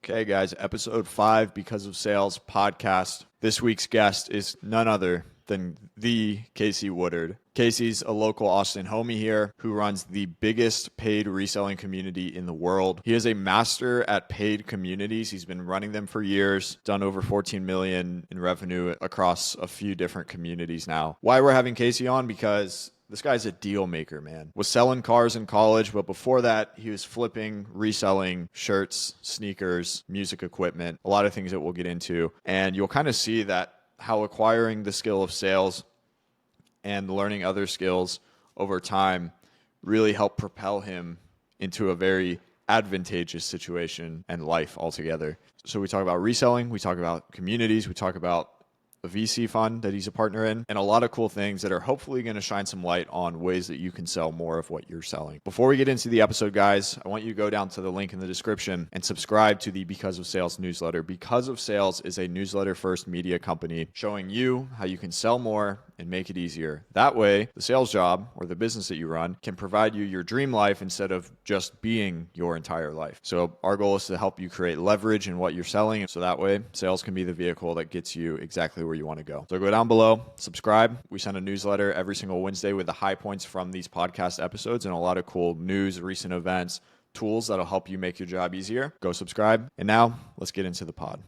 Okay, guys, episode 5, Because of Sales podcast. This week's guest is none other than the Casey Woodard. Casey's a local Austin homie here who runs the biggest paid reselling community in the world. He is a master at paid communities. He's been running them for years, done over 14 million in revenue across a few different communities now. Why we're having Casey on? Because this guy's a deal maker, man. Was selling cars in college, but before that, he was flipping, reselling shirts, sneakers, music equipment, a lot of things that we'll get into. And you'll kind of see that how acquiring the skill of sales and learning other skills over time really helped propel him into a very advantageous situation and life altogether. So we talk about reselling, we talk about communities, we talk about a VC fund that he's a partner in, and a lot of cool things that are hopefully going to shine some light on ways that you can sell more of what you're selling. Before we get into the episode, guys, I want you to go down to the link in the description and subscribe to the Because of Sales newsletter. Because of Sales is a newsletter-first media company showing you how you can sell more and make it easier. That way, the sales job or the business that you run can provide you your dream life instead of just being your entire life. So our goal is to help you create leverage in what you're selling. So that way, sales can be the vehicle that gets you exactly where you want to go. So go down below, subscribe. We send a newsletter every single Wednesday with the high points from these podcast episodes and a lot of cool news, recent events, tools that'll help you make your job easier. Go subscribe. And now let's get into the pod.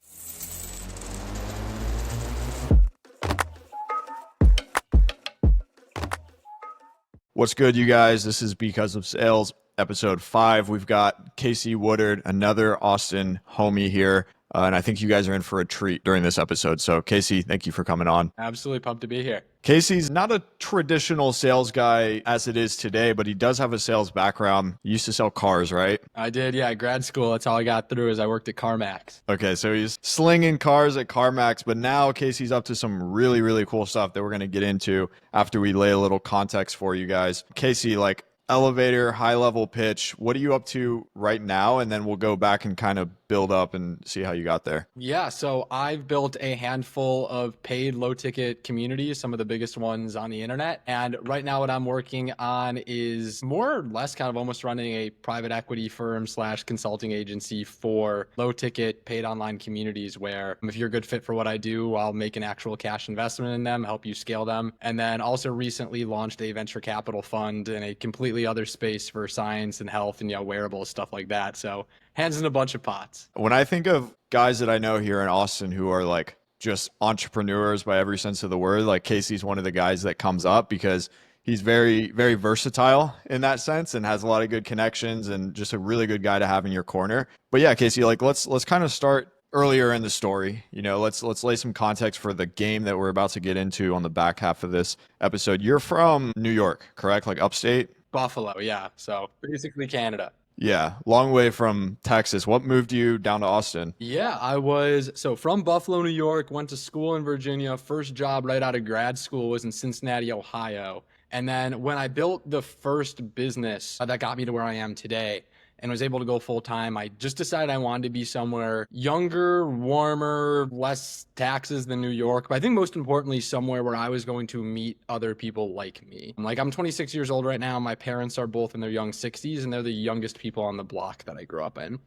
What's good, you guys? This is Because of Sales, episode 5. We've got Casey Woodard, another Austin homie here. And I think you guys are in for a treat during this episode. So Casey, thank you for coming on. Absolutely pumped to be here. Casey's not a traditional sales guy as it is today, but he does have a sales background. He used to sell cars, right? I did, yeah. Grad school, that's all I got through is I worked at CarMax. Okay, so he's slinging cars at CarMax, but now Casey's up to some really, really cool stuff that we're going to get into after we lay a little context for you guys. Casey, like elevator, high level pitch, what are you up to right now? And then we'll go back and kind of build up and see how you got there. Yeah, so I've built a handful of paid low ticket communities, some of the biggest ones on the internet. And right now what I'm working on is more or less kind of almost running a private equity firm / consulting agency for low ticket paid online communities where if you're a good fit for what I do, I'll make an actual cash investment in them, help you scale them. And then also recently launched a venture capital fund in a completely other space for science and health and wearables, stuff like that. So hands in a bunch of pots. When I think of guys that I know here in Austin who are like just entrepreneurs by every sense of the word, like Casey's one of the guys that comes up because he's very, very versatile in that sense and has a lot of good connections and just a really good guy to have in your corner. But yeah, Casey, like let's kind of start earlier in the story. Let's lay some context for the game that we're about to get into on the back half of this episode. You're from New York, correct? Like upstate? Buffalo, yeah. So basically Canada. Yeah, long way from Texas. What moved you down to Austin? Yeah, I was from Buffalo, New York, went to school in Virginia. First job right out of grad school was in Cincinnati, Ohio. And then when I built the first business that got me to where I am today and was able to go full time, I just decided I wanted to be somewhere younger, warmer, less taxes than New York. But I think most importantly, somewhere where I was going to meet other people like me. I'm 26 years old right now. My parents are both in their young 60s and they're the youngest people on the block that I grew up in.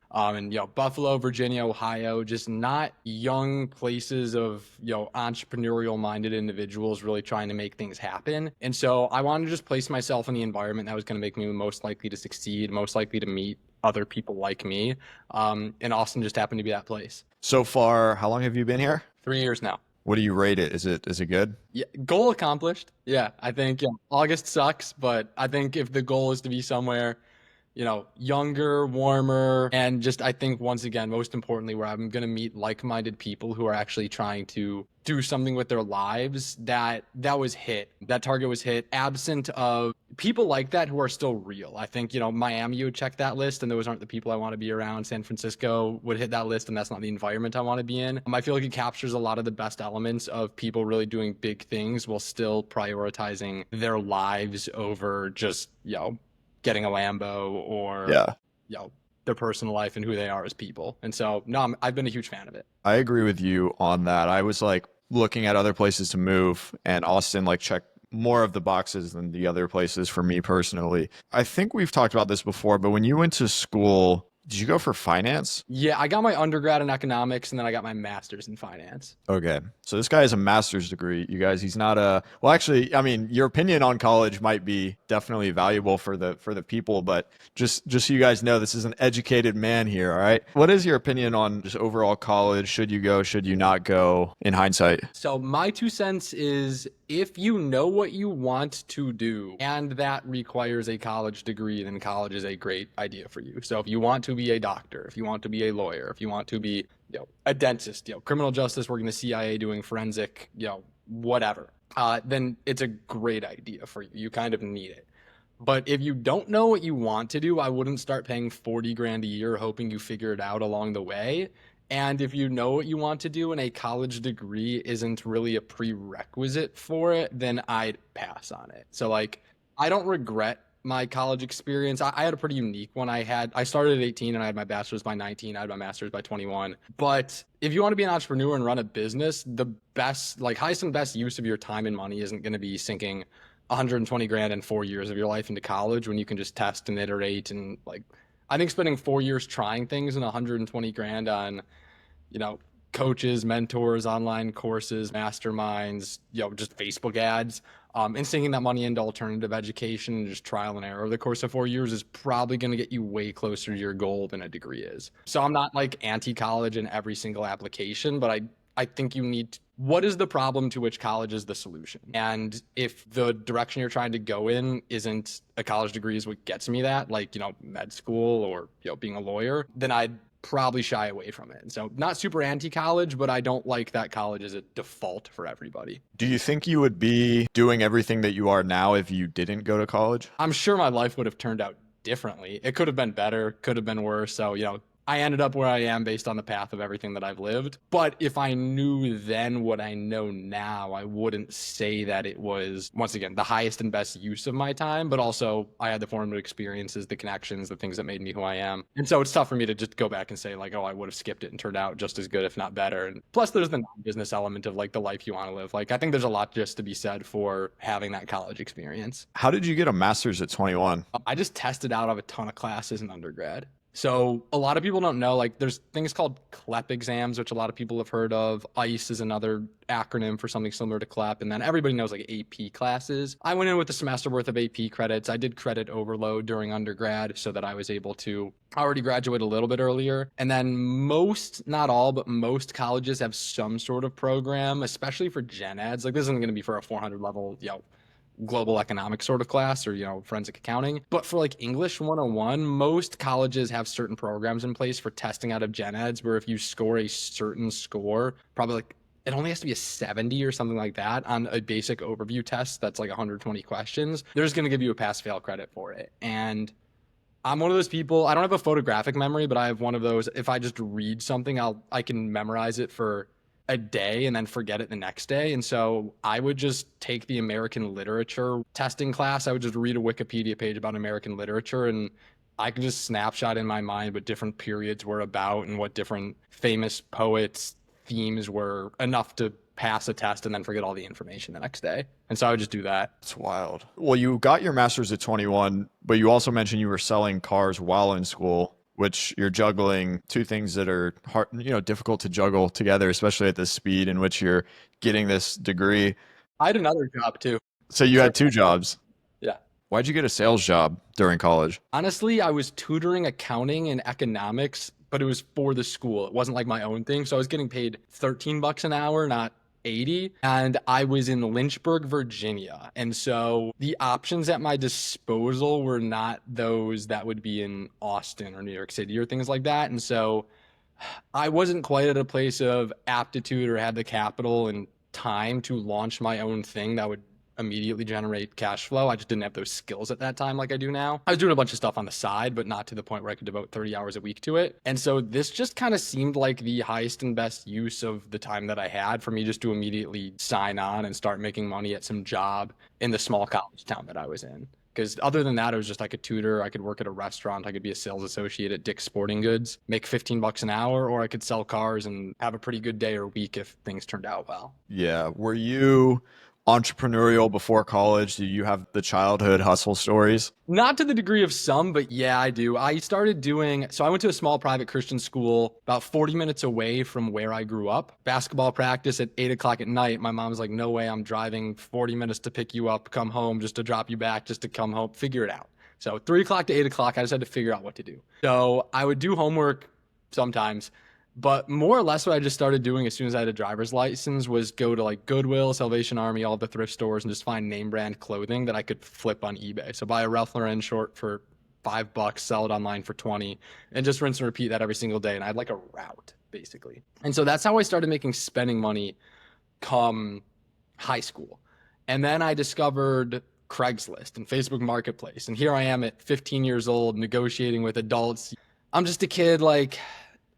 Buffalo, Virginia, Ohio, just not young places of, entrepreneurial minded individuals really trying to make things happen. And so I wanted to just place myself in the environment that was going to make me most likely to succeed, most likely to meet other people like me. And Austin just happened to be that place. So far, how long have you been here? 3 years now. What do you rate it? Is it good? Yeah, goal accomplished. Yeah, I think August sucks, but I think if the goal is to be somewhere, younger, warmer, and just I think once again, most importantly, where I'm going to meet like-minded people who are actually trying to do something with their lives, that was hit. That target was hit, absent of people like that who are still real. I think, Miami would check that list and those aren't the people I want to be around. San Francisco would hit that list and that's not the environment I want to be in. I feel like it captures a lot of the best elements of people really doing big things while still prioritizing their lives over just, getting a Lambo or, their personal life and who they are as people. And so, no, I've been a huge fan of it. I agree with you on that. I was looking at other places to move and Austin checked more of the boxes than the other places for me personally. I think we've talked about this before, but when you went to school, Did you go for finance? Yeah, I got my undergrad in economics and then I got my master's in finance. Okay. So this guy has a master's degree. You guys, he's not a well, actually, I mean, your opinion on college might be definitely valuable for the people, but just so you guys know, this is an educated man here, all right? What is your opinion on just overall college? Should you go, should you not go in hindsight? So my 2 cents is if you know what you want to do and that requires a college degree, then college is a great idea for you. So if you want to be a doctor, if you want to be a lawyer, if you want to be, a dentist, criminal justice, working the CIA, doing forensic, whatever, then it's a great idea for you. You kind of need it. But if you don't know what you want to do, I wouldn't start paying 40 grand a year hoping you figure it out along the way. And if you know what you want to do and a college degree isn't really a prerequisite for it, then I'd pass on it. So like, I don't regret my college experience. I had a pretty unique one. I started at 18 and I had my bachelor's by 19. I had my master's by 21. But if you want to be an entrepreneur and run a business, the best, like highest and best use of your time and money isn't going to be sinking 120 grand and 4 years of your life into college when you can just test and iterate. And like, I think spending 4 years trying things and 120 grand on, coaches, mentors, online courses, masterminds, just Facebook ads, and sinking that money into alternative education and just trial and error over the course of 4 years is probably going to get you way closer to your goal than a degree is. So I'm not like anti-college in every single application, but I think you need what is the problem to which college is the solution? And if the direction you're trying to go in isn't a college degree is what gets me that, like, med school or, being a lawyer, then I'd probably shy away from it. And so not super anti-college, but I don't like that college is a default for everybody. Do you think you would be doing everything that you are now if you didn't go to college? I'm sure my life would have turned out differently. It could have been better, could have been worse. So, I ended up where I am based on the path of everything that I've lived. But if I knew then what I know now, I wouldn't say that it was, once again, the highest and best use of my time. But also, I had the formative experiences, the connections, the things that made me who I am. And so it's tough for me to just go back and say, like, oh, I would have skipped it and turned out just as good, if not better. And plus, there's the non-business element of like the life you want to live. Like, I think there's a lot just to be said for having that college experience. How did you get a master's at 21? I just tested out of a ton of classes in undergrad. So a lot of people don't know, like there's things called CLEP exams, which a lot of people have heard of. ICE is another acronym for something similar to CLEP. And then everybody knows like AP classes. I went in with a semester worth of AP credits. I did credit overload during undergrad so that I was able to already graduate a little bit earlier. And then most, not all, but most colleges have some sort of program, especially for gen eds. Like this isn't going to be for a 400 level, global economics sort of class or, forensic accounting. But for like English 101, most colleges have certain programs in place for testing out of gen eds where if you score a certain score, probably like it only has to be a 70 or something like that on a basic overview test that's like 120 questions, there's going to give you a pass-fail credit for it. And I'm one of those people, I don't have a photographic memory, but I have one of those, if I just read something, I can memorize it for a day and then forget it the next day. And so I would just take the American literature testing class. I would just read a Wikipedia page about American literature and I could just snapshot in my mind what different periods were about and what different famous poets' themes were enough to pass a test and then forget all the information the next day. And so I would just do that. It's wild. Well, you got your master's at 21, but you also mentioned you were selling cars while in school, which you're juggling two things that are hard, difficult to juggle together, especially at the speed in which you're getting this degree. I had another job too. So you had two jobs. Yeah. Why'd you get a sales job during college? Honestly, I was tutoring accounting and economics, but it was for the school. It wasn't like my own thing. So I was getting paid $13 an hour, not 80. And I was in Lynchburg, Virginia. And so the options at my disposal were not those that would be in Austin or New York City or things like that. And so I wasn't quite at a place of aptitude or had the capital and time to launch my own thing that would immediately generate cash flow. I just didn't have those skills at that time like I do now. I was doing a bunch of stuff on the side, but not to the point where I could devote 30 hours a week to it. And so this just kind of seemed like the highest and best use of the time that I had for me just to immediately sign on and start making money at some job in the small college town that I was in. Because other than that, it was just I could tutor, I could work at a restaurant, I could be a sales associate at Dick's Sporting Goods, make $15 an hour, or I could sell cars and have a pretty good day or week if things turned out well. Yeah. entrepreneurial before college? Do you have the childhood hustle stories? Not to the degree of some, but yeah, I do. I went to a small private Christian school about 40 minutes away from where I grew up. Basketball practice at 8 o'clock at night. My mom was like, no way, I'm driving 40 minutes to pick you up, come home, just to drop you back, just to come home, figure it out. So 3 o'clock to 8 o'clock, I just had to figure out what to do. So I would do homework sometimes. But more or less what I just started doing as soon as I had a driver's license was go to like Goodwill, Salvation Army, all the thrift stores, and just find name brand clothing that I could flip on eBay. So buy a Ralph Lauren short for $5, sell it online for 20, and just rinse and repeat that every single day. And I had like a route basically. And so that's how I started making spending money come high school. And then I discovered Craigslist and Facebook Marketplace. And here I am at 15 years old negotiating with adults. I'm just a kid like,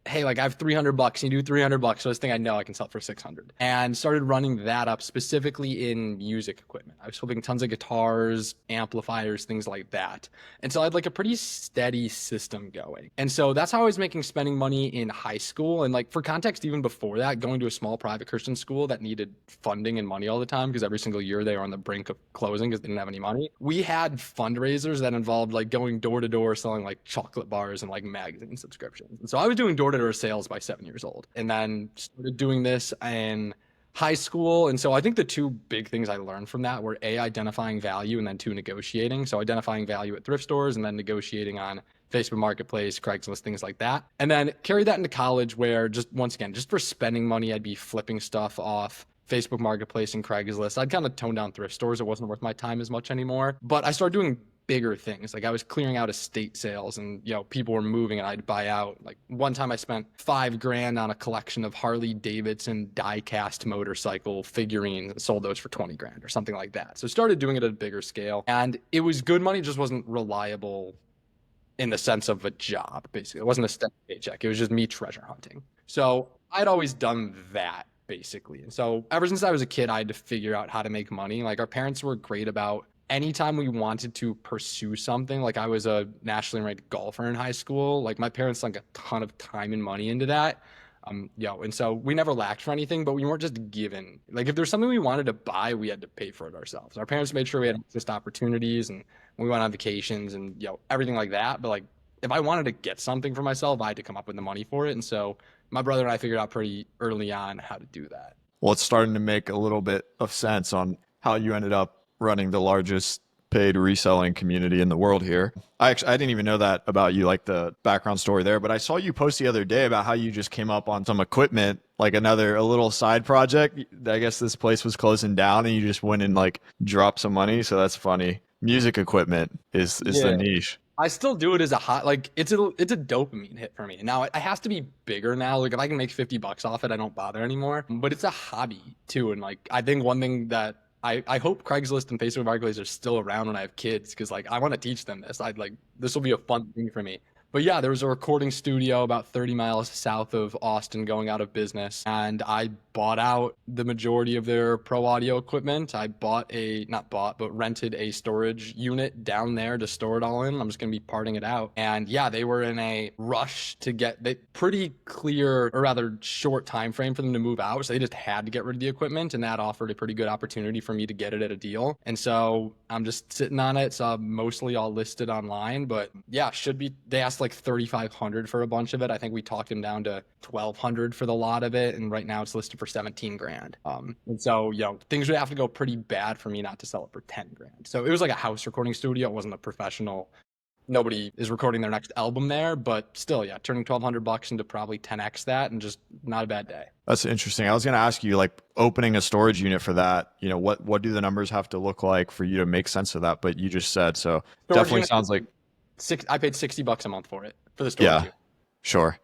hey, like I have $300, you do $300. So this thing I know I can sell for 600, and started running that up specifically in music equipment. I was flipping tons of guitars, amplifiers, things like that. And so I had like a pretty steady system going. And so that's how I was making spending money in high school. And like for context, even before that, going to a small private Christian school that needed funding and money all the time because every single year they were on the brink of closing because they didn't have any money. We had fundraisers that involved like going door to door selling like chocolate bars and like magazine subscriptions. And so I was doing door to door sales by 7 years old, and then started doing this in high school. And so I think the two big things I learned from that were A, identifying value, and then two, negotiating. So identifying value at thrift stores and then negotiating on Facebook Marketplace, Craigslist, things like that. And then carried that into college where just once again, just for spending money, I'd be flipping stuff off Facebook Marketplace and Craigslist. I'd kind of tone down thrift stores. It wasn't worth my time as much anymore. But I started doing bigger things. Like I was clearing out estate sales, and people were moving and I'd buy out. Like one time I spent $5,000 on a collection of Harley Davidson die-cast motorcycle figurines and sold those for $20,000 or something like that. So started doing it at a bigger scale, and it was good money, just wasn't reliable in the sense of a job. Basically, it wasn't a steady paycheck. It was just me treasure hunting. So I'd always done that basically. And so ever since I was a kid, I had to figure out how to make money. Like our parents were great about anytime we wanted to pursue something. Like I was a nationally ranked golfer in high school. Like my parents sunk a ton of time and money into that. And so we never lacked for anything, but we weren't just given. Like if there's something we wanted to buy, we had to pay for it ourselves. Our parents made sure we had access to opportunities, and we went on vacations and everything like that. But like if I wanted to get something for myself, I had to come up with the money for it. And so my brother and I figured out pretty early on how to do that. Well, it's starting to make a little bit of sense on how you ended up running the largest paid reselling community in the world here. I didn't even know that about you, like the background story there, but I saw you post the other day about how you just came up on some equipment, like a little side project. I guess this place was closing down and you just went and like dropped some money. So that's funny. Music equipment is the niche. I still do it as a hot, like it's a dopamine hit for me. Now it has to be bigger now. Like if I can make $50 off it, I don't bother anymore, but it's a hobby too. And like, I think one thing that I hope Craigslist and Facebook Marketplace are still around when I have kids, because like I want to teach them this. This will be a fun thing for me. But yeah, there was a recording studio about 30 miles south of Austin going out of business, and I bought out the majority of their pro audio equipment. I rented a storage unit down there to store it all in. I'm just going to be parting it out. And yeah, they were in a rush to get the pretty clear, or rather short time frame for them to move out. So they just had to get rid of the equipment, and that offered a pretty good opportunity for me to get it at a deal. And so I'm just sitting on it. So I'm mostly all listed online, but yeah, they asked like $3,500 for a bunch of it. I think we talked him down to $1,200 for the lot of it, and right now it's listed for $17,000. And so things would have to go pretty bad for me not to sell it for $10,000. So it was like a house recording studio. It wasn't a professional. Nobody is recording their next album there, but still, turning $1,200 into probably 10x that, and just not a bad day. That's interesting. I was going to ask you, like opening a storage unit for that, what do the numbers have to look like for you to make sense of that? But you just said, so storage definitely sounds like I paid $60 a month for it, for the storage unit. Sure.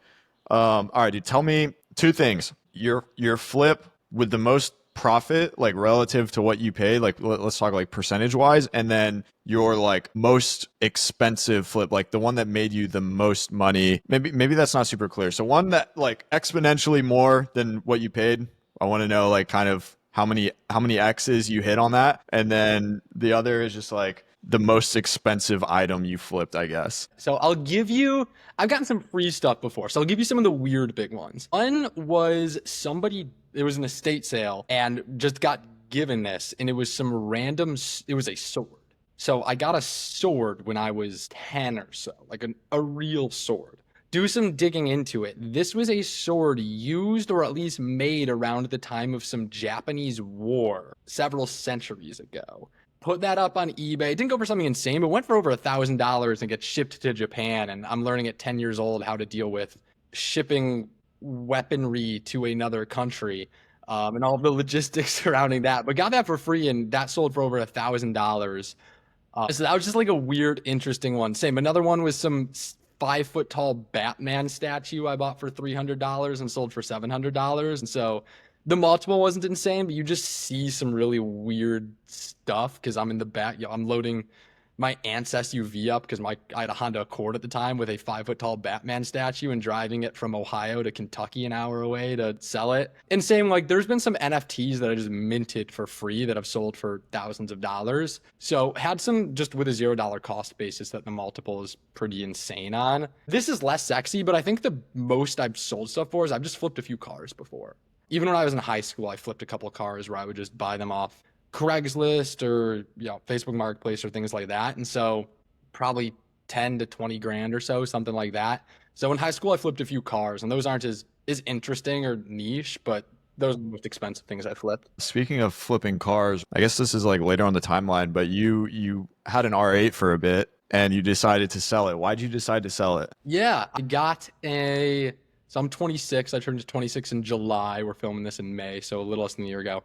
All right, dude, tell me two things. Your flip with the most profit, like relative to what you paid, like let's talk like percentage wise, and then your like most expensive flip, like the one that made you the most money. Maybe that's not super clear. So one that like exponentially more than what you paid. I want to know like kind of how many X's you hit on that. And then the other is just like the most expensive item you flipped, I guess. So I've gotten some free stuff before. So I'll give you some of the weird big ones. One was it was an estate sale and just got given this, and it was some random, it was a sword. So I got a sword when I was 10 or so, like a real sword. Do some digging into it. This was a sword used or at least made around the time of some Japanese war several centuries ago. Put that up on eBay. It didn't go for something insane, but went for over $1,000 and gets shipped to Japan. And I'm learning at 10 years old how to deal with shipping weaponry to another country, and all the logistics surrounding that. But got that for free, and that sold for over $1,000. So that was just like a weird, interesting one. Same. Another one was some 5 foot tall Batman statue I bought for $300 and sold for $700. And so the multiple wasn't insane, but you just see some really weird stuff because I'm in the back. I'm loading my aunt's SUV up because I had a Honda Accord at the time with a 5 foot tall Batman statue and driving it from Ohio to Kentucky an hour away to sell it. And same, like there's been some NFTs that I just minted for free that I've sold for thousands of dollars. So had some just with a $0 cost basis that the multiple is pretty insane on. This is less sexy, but I think the most I've sold stuff for is I've just flipped a few cars before. Even when I was in high school, I flipped a couple of cars where I would just buy them off Craigslist or Facebook Marketplace or things like that. And so probably 10 to 20 grand or so, something like that. So in high school, I flipped a few cars, and those aren't as interesting or niche, but those are the most expensive things I flipped. Speaking of flipping cars, I guess this is like later on the timeline, but you had an R8 for a bit and you decided to sell it. Why'd you decide to sell it? Yeah, so I'm 26. I turned 26 in July. We're filming this in May, so a little less than a year ago.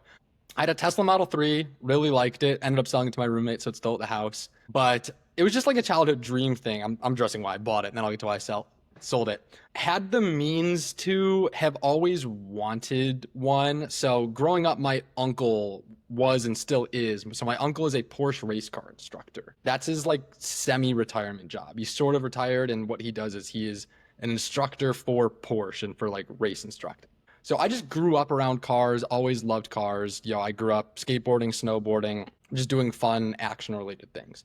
I had a Tesla Model 3, really liked it, ended up selling it to my roommate, so it's still at the house. But it was just like a childhood dream thing. I'm addressing why I bought it, and then I'll get to why I sold it. Had the means to, have always wanted one. So growing up, my uncle was and still is. So my uncle is a Porsche race car instructor. That's his like semi-retirement job. He's sort of retired, and what he does is he is an instructor for Porsche and for like race instructing. So I just grew up around cars, always loved cars. I grew up skateboarding, snowboarding, just doing fun action-related things.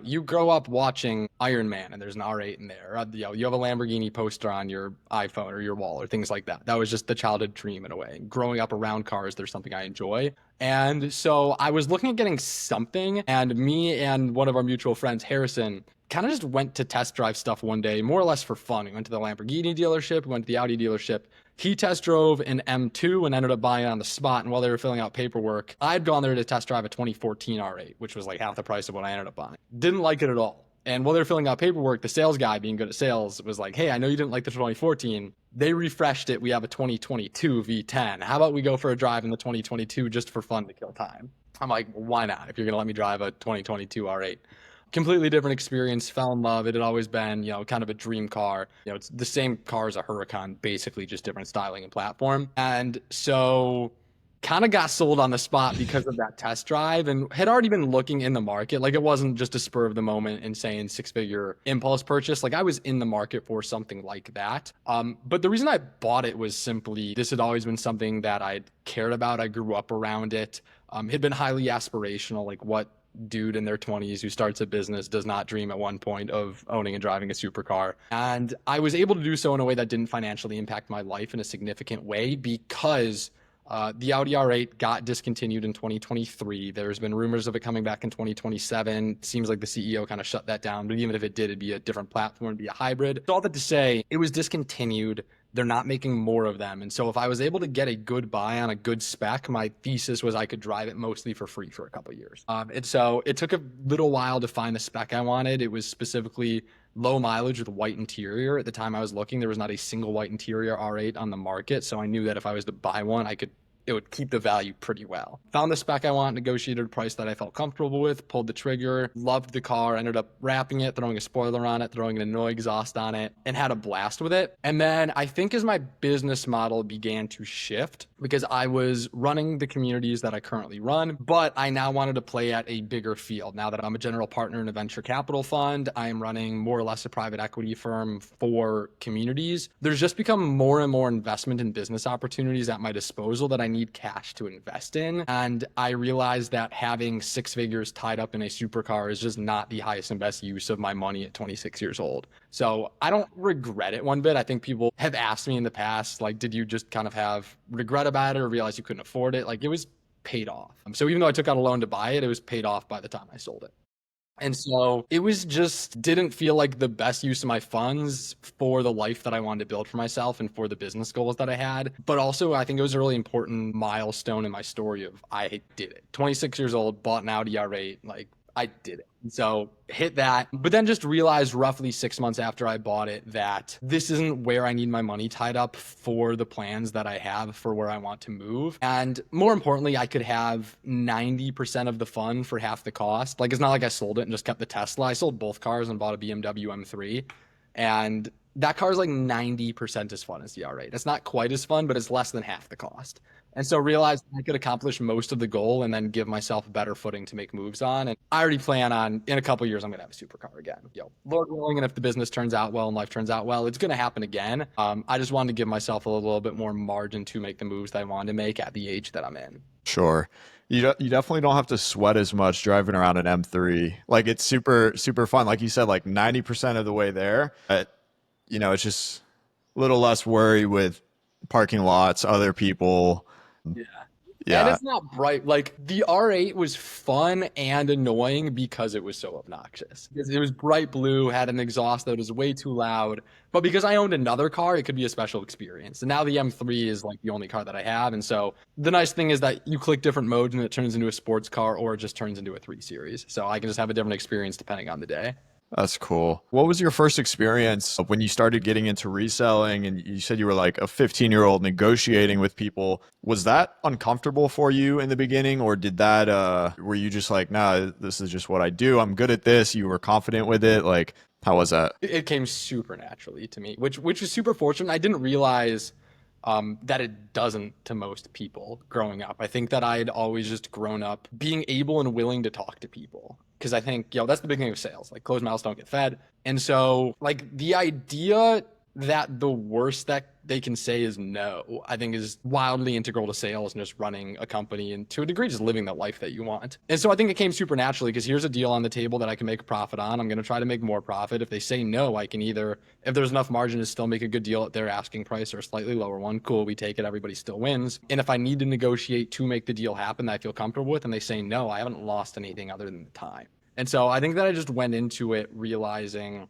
You grow up watching Iron Man and there's an R8 in there. You have a Lamborghini poster on your iPhone or your wall or things like that. That was just the childhood dream in a way. Growing up around cars, there's something I enjoy. And so I was looking at getting something, and me and one of our mutual friends, Harrison, kind of just went to test drive stuff one day, more or less for fun. We went to the Lamborghini dealership, we went to the Audi dealership. He test drove an M2 and ended up buying it on the spot. And while they were filling out paperwork, I'd gone there to test drive a 2014 R8, which was like half the price of what I ended up buying. Didn't like it at all. And while they were filling out paperwork, the sales guy, being good at sales, was like, hey, I know you didn't like the 2014. They refreshed it. We have a 2022 V10. How about we go for a drive in the 2022 just for fun to kill time? I'm like, why not? If you're going to let me drive a 2022 R8. Completely different experience, fell in love. It had always been, kind of a dream car. It's the same car as a Huracan, basically just different styling and platform. And so kind of got sold on the spot because of that test drive, and had already been looking in the market. Like it wasn't just a spur of the moment insane 6-figure impulse purchase. Like I was in the market for something like that. But the reason I bought it was simply, this had always been something that I'd cared about. I grew up around it. Had been highly aspirational. Like what dude in their 20s who starts a business does not dream at one point of owning and driving a supercar? And I was able to do so in a way that didn't financially impact my life in a significant way because the Audi R8 got discontinued in 2023. There's been rumors of it coming back in 2027. Seems like the CEO kind of shut that down, but even if it did, it'd be a different platform, it'd be a hybrid. So all that to say, it was discontinued. They're not making more of them. And so if I was able to get a good buy on a good spec, my thesis was I could drive it mostly for free for a couple of years. And so it took a little while to find the spec I wanted. It was specifically low mileage with white interior. At the time I was looking, there was not a single white interior R8 on the market. So I knew that if I was to buy one, it would keep the value pretty well. Found the spec I want, negotiated a price that I felt comfortable with, pulled the trigger, loved the car, ended up wrapping it, throwing a spoiler on it, throwing a no exhaust on it, and had a blast with it. And then I think as my business model began to shift, because I was running the communities that I currently run, but I now wanted to play at a bigger field. Now that I'm a general partner in a venture capital fund, I am running more or less a private equity firm for communities. There's just become more and more investment and business opportunities at my disposal that I need cash to invest in. And I realized that having 6 figures tied up in a supercar is just not the highest and best use of my money at 26 years old. So I don't regret it one bit. I think people have asked me in the past, like, did you just kind of have regret about it or realize you couldn't afford it? Like, it was paid off. So even though I took out a loan to buy it, it was paid off by the time I sold it. And so it was just didn't feel like the best use of my funds for the life that I wanted to build for myself and for the business goals that I had. But also, I think it was a really important milestone in my story of I did it. 26 years old, bought an Audi R8, like I did it. So hit that, but then just realized roughly 6 months after I bought it that this isn't where I need my money tied up for the plans that I have for where I want to move. And more importantly, I could have 90% of the fund for half the cost. Like, it's not like I sold it and just kept the Tesla. I sold both cars and bought a BMW M3. And that car is like 90% as fun as the R8. It's not quite as fun, but it's less than half the cost. And so realized I could accomplish most of the goal and then give myself a better footing to make moves on. And I already plan on, in a couple of years, I'm going to have a supercar again. Lord willing, and if the business turns out well and life turns out well, it's going to happen again. I just wanted to give myself a little bit more margin to make the moves that I wanted to make at the age that I'm in. Sure. You definitely don't have to sweat as much driving around an M3. Like, it's super, super fun. Like you said, like 90% of the way there. It's just a little less worry with parking lots, other people. Yeah. And it's not bright. Like, the R8 was fun and annoying because it was so obnoxious. Because it was bright blue, had an exhaust that was way too loud. But because I owned another car, it could be a special experience. And now the M3 is like the only car that I have. And so the nice thing is that you click different modes and it turns into a sports car or it just turns into a 3 Series. So I can just have a different experience depending on the day. That's cool. What was your first experience when you started getting into reselling? And you said you were like a 15-year-old negotiating with people. Was that uncomfortable for you in the beginning, or did that, were you just like, nah, this is just what I do. I'm good at this. You were confident with it. Like, how was that? It came super naturally to me, which was super fortunate. I didn't realize that it doesn't to most people growing up. I think that I had always just grown up being able and willing to talk to people. Because I think, that's the big thing of sales. Like, closed mouths don't get fed. And so, like, the idea that the worst that they can say is no, I think is wildly integral to sales and just running a company and to a degree just living that life that you want. And so I think it came super naturally because here's a deal on the table that I can make a profit on. I'm going to try to make more profit. If they say no, I can either, if there's enough margin to still make a good deal at their asking price or a slightly lower one, cool, we take it, everybody still wins. And if I need to negotiate to make the deal happen that I feel comfortable with and they say no, I haven't lost anything other than the time. And so I think that I just went into it realizing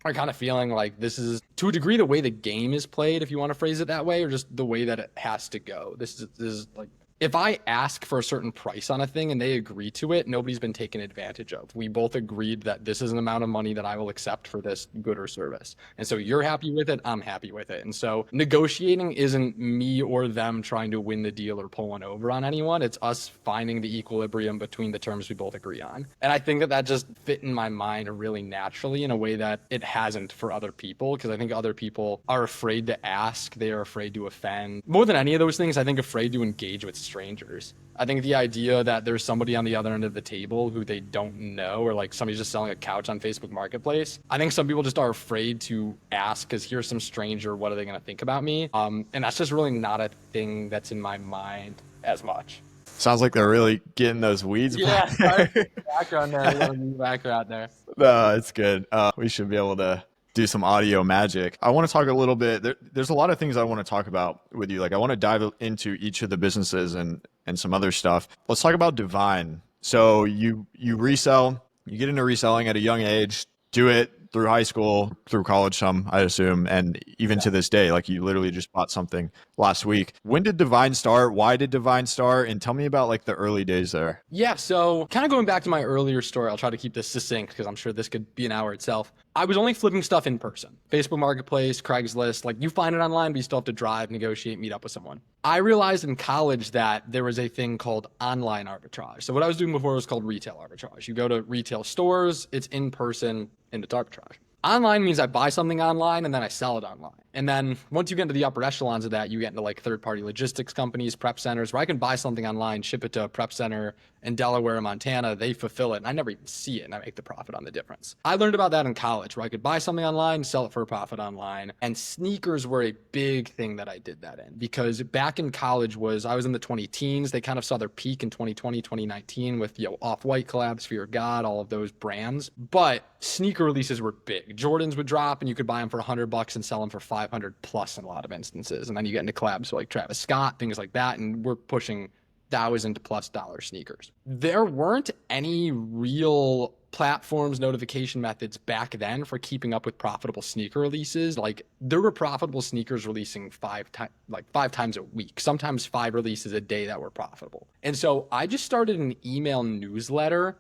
or kind of feeling like this is, to a degree, the way the game is played, if you want to phrase it that way, or just the way that it has to go. This is like, if I ask for a certain price on a thing and they agree to it, nobody's been taken advantage of. We both agreed that this is an amount of money that I will accept for this good or service. And so you're happy with it, I'm happy with it. And so negotiating isn't me or them trying to win the deal or pull one over on anyone. It's us finding the equilibrium between the terms we both agree on. And I think that that just fit in my mind really naturally in a way that it hasn't for other people, because I think other people are afraid to ask. They are afraid to offend. More than any of those things, I think afraid to engage with strangers. I think the idea that there's somebody on the other end of the table who they don't know, or like somebody's just selling a couch on Facebook Marketplace. I think some people just are afraid to ask because here's some stranger, what are they going to think about me? And that's just really not a thing that's in my mind as much. Sounds like they're really getting those weeds. Yeah, sorry. Background there. A little background there. No, it's good. We should be able to do some audio magic. I want to talk a little bit. There's a lot of things I want to talk about with you. Like, I want to dive into each of the businesses and some other stuff. Let's talk about Divine. So you resell, you get into reselling at a young age, do it through high school, through college, some, I assume, and even to this day, like you literally just bought something last week. When did Divine start? Why did Divine start? And tell me about like the early days there. Yeah, so kind of going back to my earlier story, I'll try to keep this succinct because I'm sure this could be an hour itself. I was only flipping stuff in person. Facebook Marketplace, Craigslist, like you find it online, but you still have to drive, negotiate, meet up with someone. I realized in college that there was a thing called online arbitrage. So what I was doing before was called retail arbitrage. You go to retail stores, it's in person, and it's arbitrage. Online means I buy something online and then I sell it online. And then once you get into the upper echelons of that, you get into like third-party logistics companies, prep centers, where I can buy something online, ship it to a prep center in Delaware, Montana, they fulfill it, and I never even see it, and I make the profit on the difference. I learned about that in college, where I could buy something online, sell it for a profit online, and sneakers were a big thing that I did that in, because back in college I was in the 20 teens, they kind of saw their peak in 2020, 2019 with, Off-White collabs, Fear of God, all of those brands, but sneaker releases were big. Jordans would drop, and you could buy them for $100 and sell them for $500 plus in a lot of instances, and then you get into collabs like Travis Scott, things like that, and we're pushing $1,000+ sneakers. There weren't any real platforms, notification methods back then for keeping up with profitable sneaker releases. Like there were profitable sneakers releasing five times a week, sometimes 5 releases a day that were profitable. And so I just started an email newsletter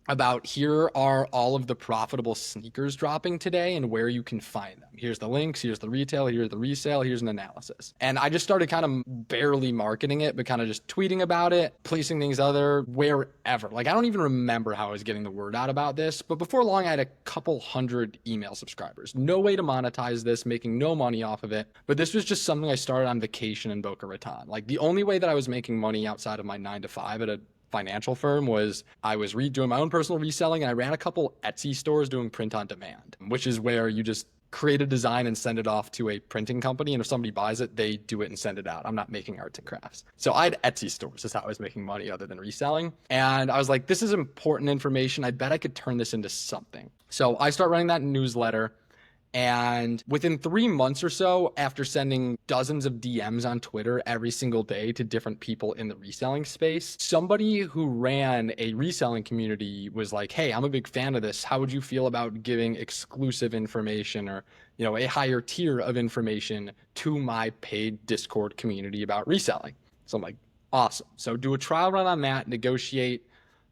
about here are all of the profitable sneakers dropping today and where you can find them. Here's the links, here's the retail, here's the resale, here's an analysis. And I just started kind of barely marketing it, but kind of just tweeting about it, placing things other wherever. Like I don't even remember how I was getting the word out about this, but before long I had a couple hundred email subscribers. No way to monetize this, making no money off of it. But this was just something I started on vacation in Boca Raton. Like the only way that I was making money outside of my 9-to-5 at a financial firm was I was doing my own personal reselling, and I ran a couple Etsy stores doing print on demand, which is where you just create a design and send it off to a printing company. And if somebody buys it, they do it and send it out. I'm not making arts and crafts. So I had Etsy stores. That's how I was making money other than reselling. And I was like, this is important information. I bet I could turn this into something. So I start running that newsletter. And within 3 months or so, after sending dozens of DMs on Twitter every single day to different people in the reselling space, somebody who ran a reselling community was like, hey, I'm a big fan of this. How would you feel about giving exclusive information or, a higher tier of information to my paid Discord community about reselling? So I'm like, awesome. So do a trial run on that, negotiate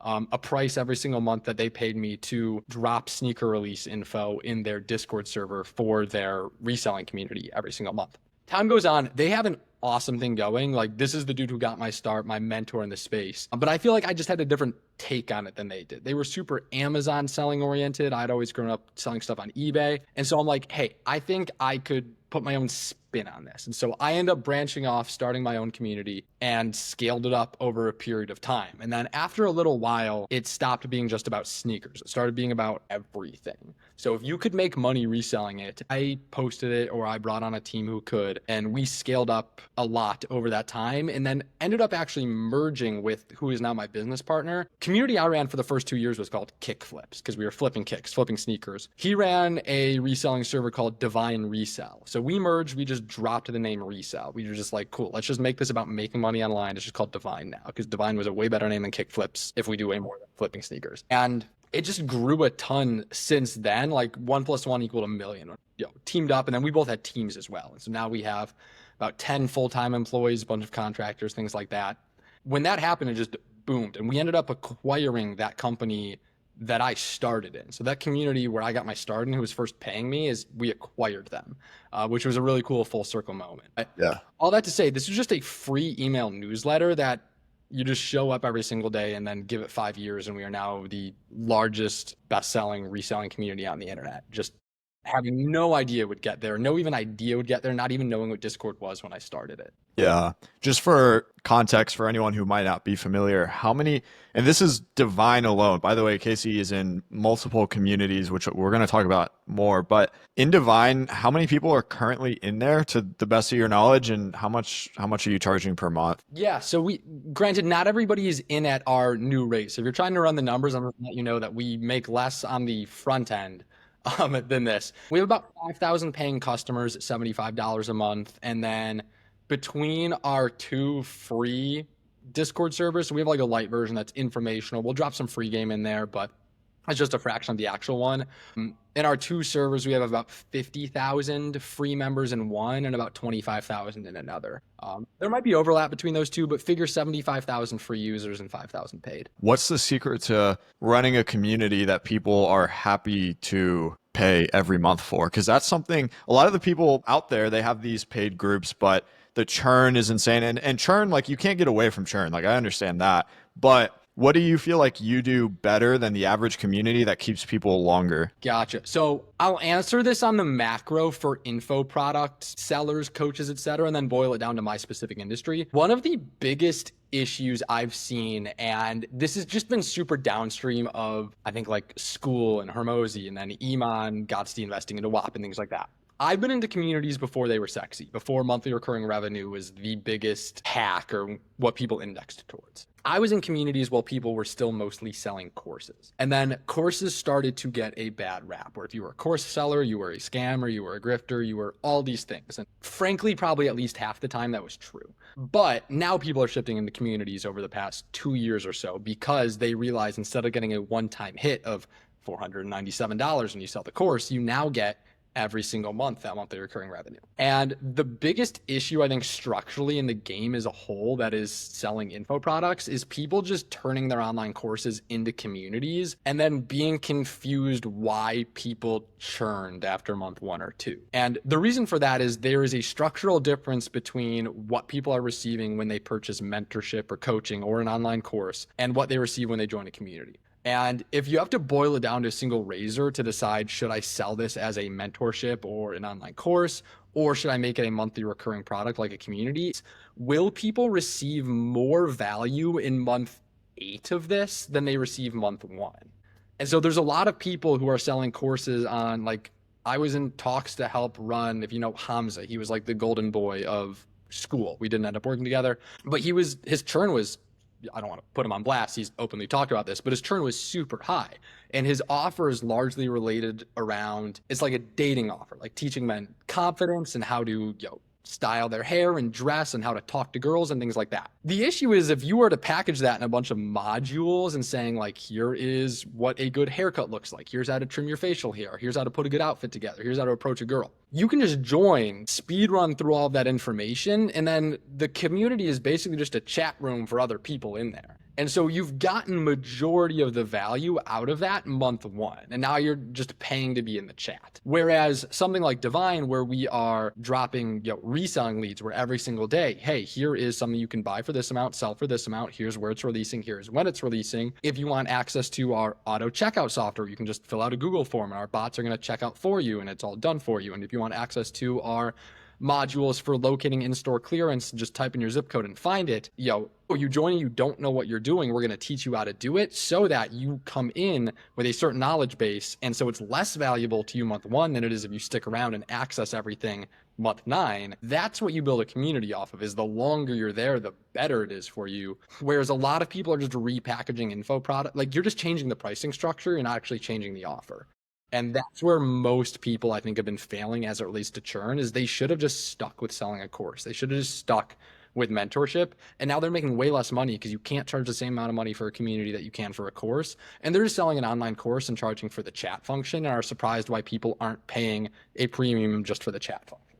a price every single month that they paid me to drop sneaker release info in their Discord server for their reselling community every single month. Time goes on. They have an awesome thing going. Like this is the dude who got my start, my mentor in the space. But I feel like I just had a different take on it than they did. They were super Amazon selling oriented. I'd always grown up selling stuff on eBay. And so I'm like, hey, I think I could put my own spin on this. And so I end up branching off, starting my own community and scaled it up over a period of time. And then after a little while, it stopped being just about sneakers. It started being about everything. So if you could make money reselling it, I posted it or I brought on a team who could, and we scaled up a lot over that time and then ended up actually merging with who is now my business partner. Community I ran for the first 2 years was called Kick Flips because we were flipping kicks, flipping sneakers. He ran a reselling server called Divine Resell. So we merged, we just dropped the name Resell. We were just like, cool, let's just make this about making money online. It's just called Divine now because Divine was a way better name than Kick Flips if we do way more than flipping sneakers. And it just grew a ton since then, like 1 + 1 = 1,000,000, teamed up. And then we both had teams as well. And so now we have about 10 full-time employees, a bunch of contractors, things like that. When that happened, it just boomed. And we ended up acquiring that company that I started in. So that community where I got my start and who was first paying me we acquired them, which was a really cool full circle moment. Yeah. All that to say, this is just a free email newsletter that you just show up every single day and then give it 5 years. And we are now the largest best-selling reselling community on the internet. Just having no idea would get there, no even idea would get there, not even knowing what Discord was when I started it. Yeah. Just for context, for anyone who might not be familiar, how many, and this is Divine alone. By the way, Casey is in multiple communities, which we're going to talk about more, but in Divine, how many people are currently in there to the best of your knowledge, and how much are you charging per month? Yeah. So granted, not everybody is in at our new rate. So if you're trying to run the numbers, I'm going to let you know that we make less on the front end than this. We have about 5,000 paying customers at $75 a month. And then between our 2 free Discord servers, so we have like a light version that's informational. We'll drop some free game in there, but it's just a fraction of the actual one. In our 2 servers, we have about 50,000 free members in one and about 25,000 in another. There might be overlap between those two, but figure 75,000 free users and 5,000 paid. What's the secret to running a community that people are happy to pay every month for? Because that's something, a lot of the people out there, they have these paid groups, but the churn is insane. And churn, like you can't get away from churn. Like I understand that, but what do you feel like you do better than the average community that keeps people longer? Gotcha. So I'll answer this on the macro for info products, sellers, coaches, etc., and then boil it down to my specific industry. One of the biggest issues I've seen, and this has just been super downstream of, I think, like School and Hermosi, and then Iman, Godsty investing into WAP and things like that. I've been into communities before they were sexy, before monthly recurring revenue was the biggest hack or what people indexed towards. I was in communities while people were still mostly selling courses. And then courses started to get a bad rap, where if you were a course seller, you were a scammer, you were a grifter, you were all these things. And frankly, probably at least half the time that was true. But now people are shifting into communities over the past 2 years or so because they realize instead of getting a one-time hit of $497 when you sell the course, you now get every single month that monthly recurring revenue. And the biggest issue, I think, structurally in the game as a whole that is selling info products is people just turning their online courses into communities and then being confused why people churned after month 1 or 2. And the reason for that is there is a structural difference between what people are receiving when they purchase mentorship or coaching or an online course and what they receive when they join a community. And if you have to boil it down to a single razor to decide, should I sell this as a mentorship or an online course, or should I make it a monthly recurring product like a community? Will people receive more value in month 8 of this than they receive month 1? And so there's a lot of people who are selling courses on, like, I was in talks to help run, if you know Hamza, he was like the golden boy of school. We didn't end up working together, but his churn was, I don't want to put him on blast, he's openly talked about this, but his churn was super high. And his offer is largely related around, it's like a dating offer, like teaching men confidence and how to, style their hair and dress and how to talk to girls and things like that. The issue is if you were to package that in a bunch of modules and saying, like, here is what a good haircut looks like, here's how to trim your facial hair, here's how to put a good outfit together, here's how to approach a girl. You can just join, speed run through all of that information, and then the community is basically just a chat room for other people in there. And so you've gotten majority of the value out of that month 1, and now you're just paying to be in the chat. Whereas something like Divine, where we are dropping reselling leads, where every single day, hey, here is something you can buy for this amount, sell for this amount, here's where it's releasing, here's when it's releasing. If you want access to our auto checkout software, you can just fill out a Google form and our bots are going to check out for you and it's all done for you. And if you want access to our modules for locating in-store clearance, just type in your zip code and find it. You join and you don't know what you're doing, we're going to teach you how to do it so that you come in with a certain knowledge base. And so it's less valuable to you month 1 than it is if you stick around and access everything month 9. That's what you build a community off of, is the longer you're there, the better it is for you. Whereas a lot of people are just repackaging info product. Like, you're just changing the pricing structure, you're not actually changing the offer. And that's where most people, I think, have been failing as it relates to churn, is they should have just stuck with selling a course. They should have just stuck with mentorship. And now they're making way less money because you can't charge the same amount of money for a community that you can for a course. And they're just selling an online course and charging for the chat function and are surprised why people aren't paying a premium just for the chat function.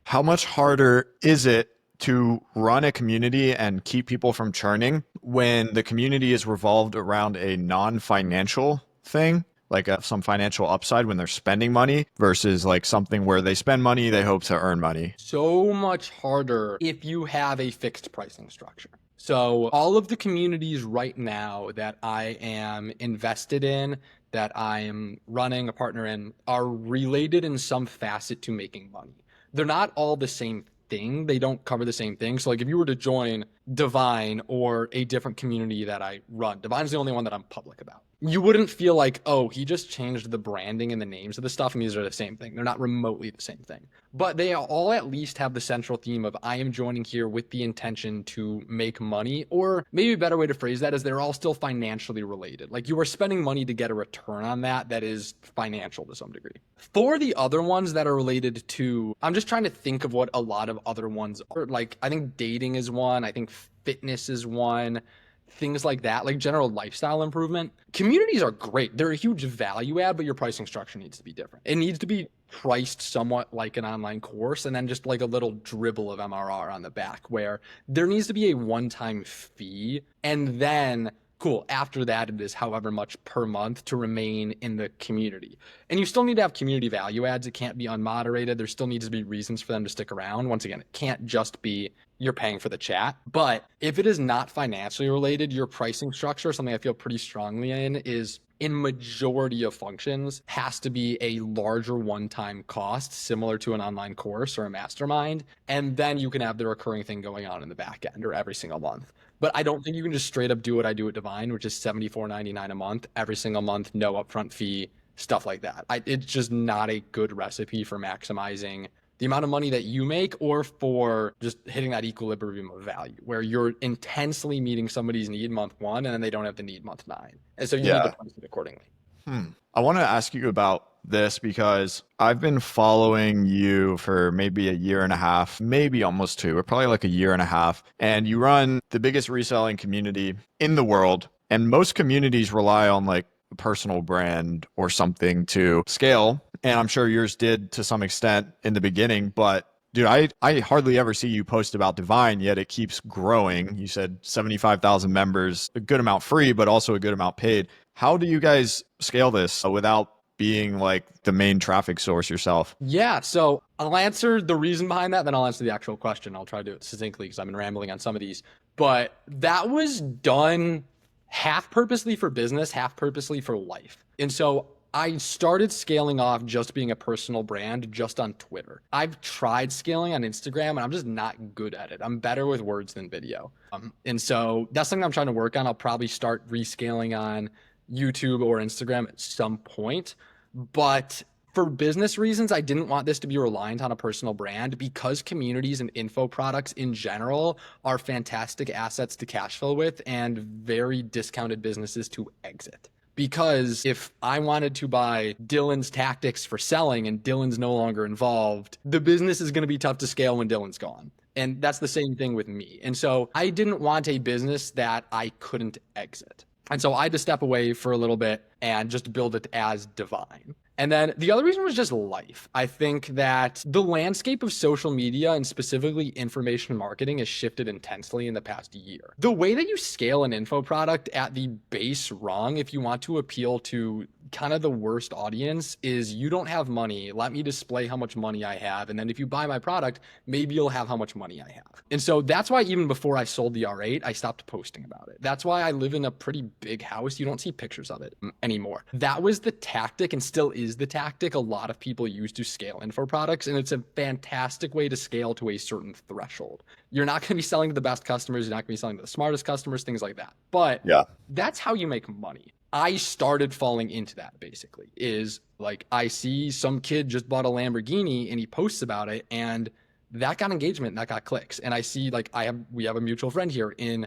How much harder is it to run a community and keep people from churning when the community is revolved around a non-financial thing? Like some financial upside when they're spending money versus like something where they spend money, they hope to earn money? So much harder if you have a fixed pricing structure. So all of the communities right now that I am invested in, that I am running a partner in, are related in some facet to making money. They're not all the same thing. They don't cover the same thing. So like if you were to join Divine or a different community that I run, Divine's the only one that I'm public about, you wouldn't feel like, oh, he just changed the branding and the names of the stuff and these are the same thing. They're not remotely the same thing. But they all at least have the central theme of, I am joining here with the intention to make money, or maybe a better way to phrase that is they're all still financially related. Like, you are spending money to get a return on that is financial to some degree. For the other ones that are related to, I'm just trying to think of what a lot of other ones are. Like, I think dating is one. I think fitness is one. Things like that, like general lifestyle improvement. Communities are great. They're a huge value add, but your pricing structure needs to be different. It needs to be priced somewhat like an online course, and then just like a little dribble of MRR on the back, where there needs to be a one-time fee, and then cool, after that it is however much per month to remain in the community. And you still need to have community value adds. It can't be unmoderated. There still needs to be reasons for them to stick around. Once again, it can't just be you're paying for the chat. But if it is not financially related, your pricing structure, something I feel pretty strongly in, is in majority of functions has to be a larger one-time cost, similar to an online course or a mastermind. And then you can have the recurring thing going on in the back end or every single month. But I don't think you can just straight up do what I do at Divine, which is $74.99 a month, every single month, no upfront fee, stuff like that. It's just not a good recipe for maximizing the amount of money that you make, or for just hitting that equilibrium of value where you're intensely meeting somebody's need month 1 and then they don't have the need month 9. And so you need to price it accordingly. I want to ask you about this because I've been following you for maybe a year and a half, maybe almost two, or probably like a year and a half. And you run the biggest reselling community in the world. And most communities rely on like a personal brand or something to scale. And I'm sure yours did to some extent in the beginning, but dude, I hardly ever see you post about Divine, yet it keeps growing. You said 75,000 members, a good amount free, but also a good amount paid. How do you guys scale this without being like the main traffic source yourself? Yeah, so I'll answer the reason behind that, then I'll answer the actual question. I'll try to do it succinctly because I've been rambling on some of these. But that was done half purposely for business, half purposely for life. And so I started scaling off just being a personal brand just on Twitter. I've tried scaling on Instagram and I'm just not good at it. I'm better with words than video. And so that's something I'm trying to work on. I'll probably start rescaling on YouTube or Instagram at some point. But for business reasons, I didn't want this to be reliant on a personal brand because communities and info products in general are fantastic assets to cash flow with and very discounted businesses to exit. Because if I wanted to buy Dylan's tactics for selling and Dylan's no longer involved, the business is going to be tough to scale when Dylan's gone. And that's the same thing with me. And so I didn't want a business that I couldn't exit. And so I had to step away for a little bit and just build it as Divine. And then the other reason was just life. I think that the landscape of social media and specifically information marketing has shifted intensely in the past year. The way that you scale an info product at the base rung, if you want to appeal to kind of the worst audience, is you don't have money. Let me display how much money I have. And then if you buy my product, maybe you'll have how much money I have. And so that's why even before I sold the R8, I stopped posting about it. That's why I live in a pretty big house. You don't see pictures of it anymore. That was the tactic and still is the tactic a lot of people use to scale info products. And it's a fantastic way to scale to a certain threshold. You're not going to be selling to the best customers. You're not going to be selling to the smartest customers, things like that. But yeah, that's how you make money. I started falling into that basically is like, I see some kid just bought a Lamborghini and he posts about it and that got engagement and that got clicks. And I see like we have a mutual friend here in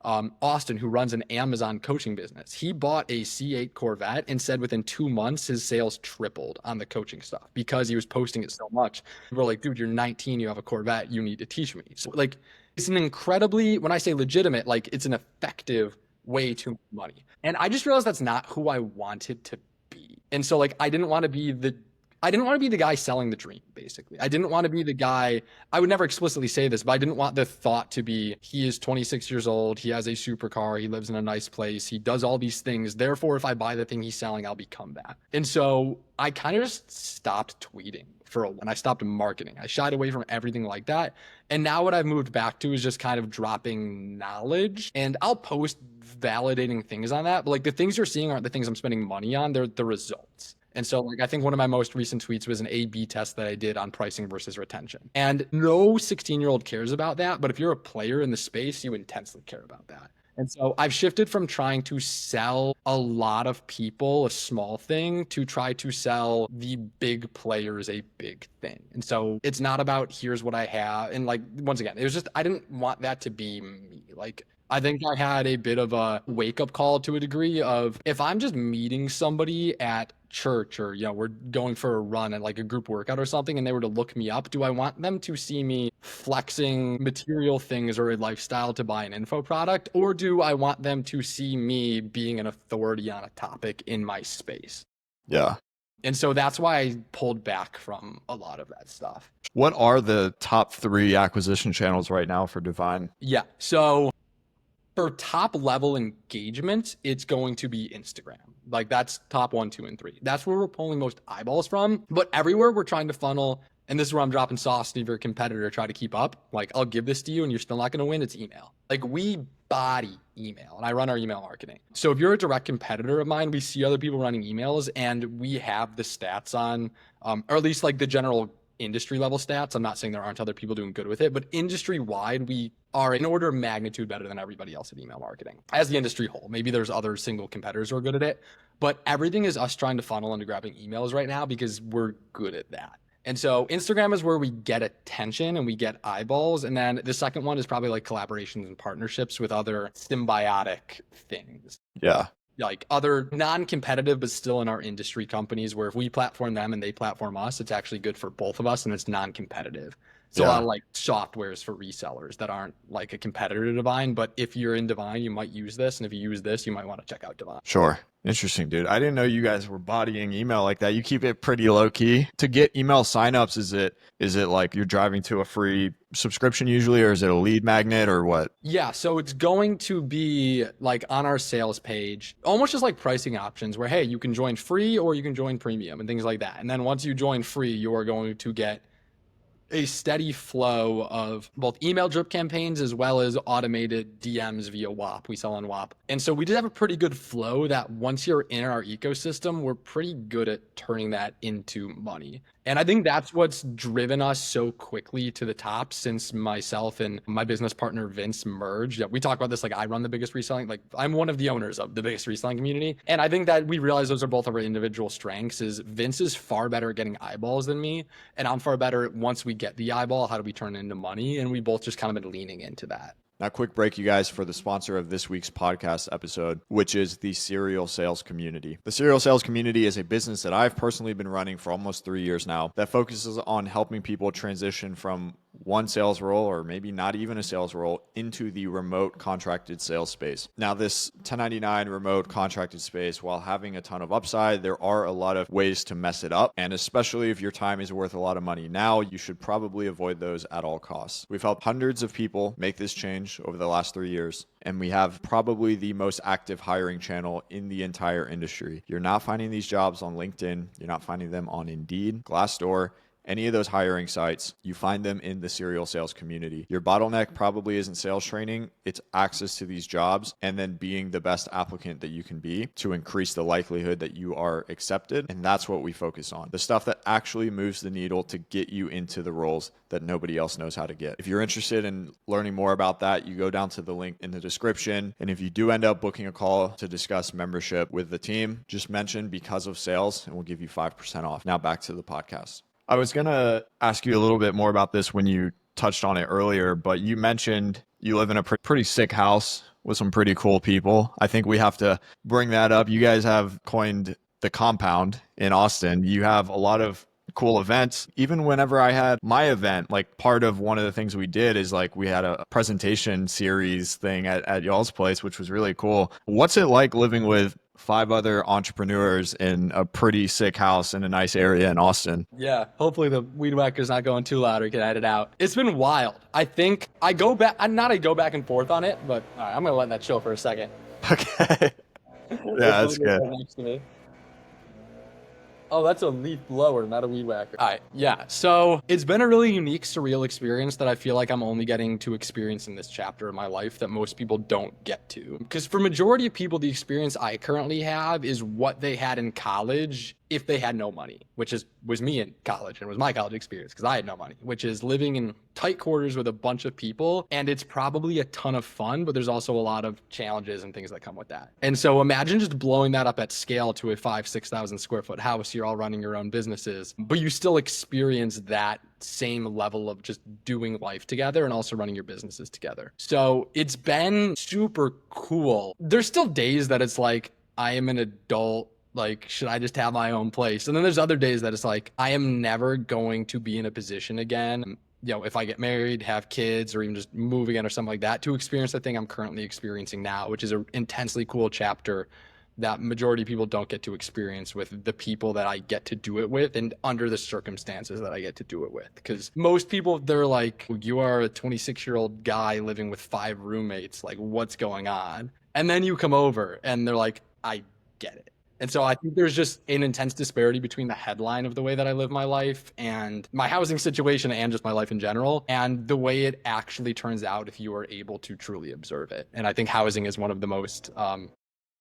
Austin who runs an Amazon coaching business. He bought a C8 Corvette and said within 2 months, his sales tripled on the coaching stuff because he was posting it so much. We're like, dude, you're 19, you have a Corvette, you need to teach me. So like, it's an incredibly, when I say legitimate, like it's an effective way to make money. And I just realized that's not who I wanted to be. And so like, I didn't want to be the guy selling the dream, basically. I didn't want to be the guy, I would never explicitly say this, but I didn't want the thought to be, he is 26 years old, he has a supercar, he lives in a nice place, he does all these things. Therefore, if I buy the thing he's selling, I'll become that. And so I kind of just stopped tweeting for a while and I stopped marketing. I shied away from everything like that. And now what I've moved back to is just kind of dropping knowledge, and I'll post validating things on that. But like the things you're seeing aren't the things I'm spending money on, they're the results. And so like, I think one of my most recent tweets was an A/B test that I did on pricing versus retention. And no 16-year-old cares about that. But if you're a player in the space, you intensely care about that. And so I've shifted from trying to sell a lot of people a small thing to try to sell the big players a big thing. And so it's not about here's what I have. And like, once again, it was just, I didn't want that to be me. Like, I think I had a bit of a wake up call to a degree of if I'm just meeting somebody at church or, you know, we're going for a run at like a group workout or something and they were to look me up, do I want them to see me flexing material things or a lifestyle to buy an info product? Or do I want them to see me being an authority on a topic in my space? Yeah. And so that's why I pulled back from a lot of that stuff. What are the top 3 acquisition channels right now for Divine? Yeah. So for top level engagement, it's going to be Instagram. Like that's top 1, 2, and 3. That's where we're pulling most eyeballs from. But everywhere we're trying to funnel, and this is where I'm dropping sauce to your competitor, try to keep up. Like I'll give this to you and you're still not going to win. It's email. Like we body email and I run our email marketing. So if you're a direct competitor of mine, we see other people running emails and we have the stats on, or at least like the general industry level stats. I'm not saying there aren't other people doing good with it, but industry wide, we are in order of magnitude better than everybody else at email marketing as the industry whole. Maybe there's other single competitors who are good at it, but everything is us trying to funnel into grabbing emails right now because we're good at that. And so Instagram is where we get attention and we get eyeballs. And then the second one is probably like collaborations and partnerships with other symbiotic things. Yeah. like other non-competitive but still in our industry companies, where if we platform them and they platform us, it's actually good for both of us and it's non-competitive. So a lot of like softwares for resellers that aren't like a competitor to Divine, but if you're in Divine, you might use this, and if you use this, you might want to check out Divine. Sure. Interesting, dude. I didn't know you guys were bodying email like that. You keep it pretty low key. To get email signups, is it like you're driving to a free subscription usually, or is it a lead magnet or what? Yeah, so it's going to be like on our sales page, almost just like pricing options where, hey, you can join free or you can join premium and things like that. And then once you join free, you are going to get a steady flow of both email drip campaigns as well as automated DMs via WAP. We sell on WAP. And so we did have a pretty good flow that once you're in our ecosystem, we're pretty good at turning that into money. And I think that's what's driven us so quickly to the top since myself and my business partner, Vince, merged. We talk about this, like I run the biggest reselling, like I'm one of the owners of the biggest reselling community. And I think that we realize those are both of our individual strengths. Is Vince is far better at getting eyeballs than me. And I'm far better at once we get the eyeball, how do we turn it into money? And we both just kind of been leaning into that. Now, quick break, you guys, for the sponsor of this week's podcast episode, which is the Serial Sales Community. The Serial Sales Community is a business that I've personally been running for almost 3 years now that focuses on helping people transition from one sales role, or maybe not even a sales role, into the remote contracted sales space. Now, this 1099 remote contracted space, while having a ton of upside, there are a lot of ways to mess it up. And especially if your time is worth a lot of money now, you should probably avoid those at all costs. We've helped hundreds of people make this change over the last 3 years, and we have probably the most active hiring channel in the entire industry. You're not finding these jobs on LinkedIn. You're not finding them on Indeed, Glassdoor, any of those hiring sites. You find them in the Serial Sales Community. Your bottleneck probably isn't sales training. It's access to these jobs and then being the best applicant that you can be to increase the likelihood that you are accepted. And that's what we focus on. The stuff that actually moves the needle to get you into the roles that nobody else knows how to get. If you're interested in learning more about that, you go down to the link in the description. And if you do end up booking a call to discuss membership with the team, just mention because of sales and we'll give you 5% off. Now back to the podcast. I was going to ask you a little bit more about this when you touched on it earlier, but you mentioned you live in a pretty sick house with some pretty cool people. I think we have to bring that up. You guys have coined the compound in Austin. You have a lot of cool events. Even whenever I had my event, like part of one of the things we did is like we had a presentation series thing at y'all's place, which was really cool. What's it like living with 5 other entrepreneurs in a pretty sick house in a nice area in Austin? Yeah, hopefully the weed whacker's not going too loud or we can edit it out. It's been wild. I think I go back and forth on it, but all right, I'm going to let that chill for a second. Okay. Yeah, that's good. Next to me. Oh, that's a leaf blower, not a weed whacker. All right, yeah. So it's been a really unique, surreal experience that I feel like I'm only getting to experience in this chapter of my life that most people don't get to. Because for majority of people, the experience I currently have is what they had in college if they had no money, which was me in college and was my college experience because I had no money, which is living in tight quarters with a bunch of people. And it's probably a ton of fun, but there's also a lot of challenges and things that come with that. And so imagine just blowing that up at scale to a 5,000-6,000 square foot house. You're all running your own businesses, but you still experience that same level of just doing life together and also running your businesses together. So it's been super cool. There's still days that it's like, I am an adult. Like, should I just have my own place? And then there's other days that it's like, I am never going to be in a position again, if I get married, have kids, or even just move again or something like that, to experience the thing I'm currently experiencing now, which is an intensely cool chapter that majority of people don't get to experience with the people that I get to do it with and under the circumstances that I get to do it with. Because most people, they're like, you are a 26-year-old guy living with 5 roommates. Like, what's going on? And then you come over and they're like, I get it. And so I think there's just an intense disparity between the headline of the way that I live my life and my housing situation and just my life in general, and the way it actually turns out if you are able to truly observe it. And I think housing is one of the most on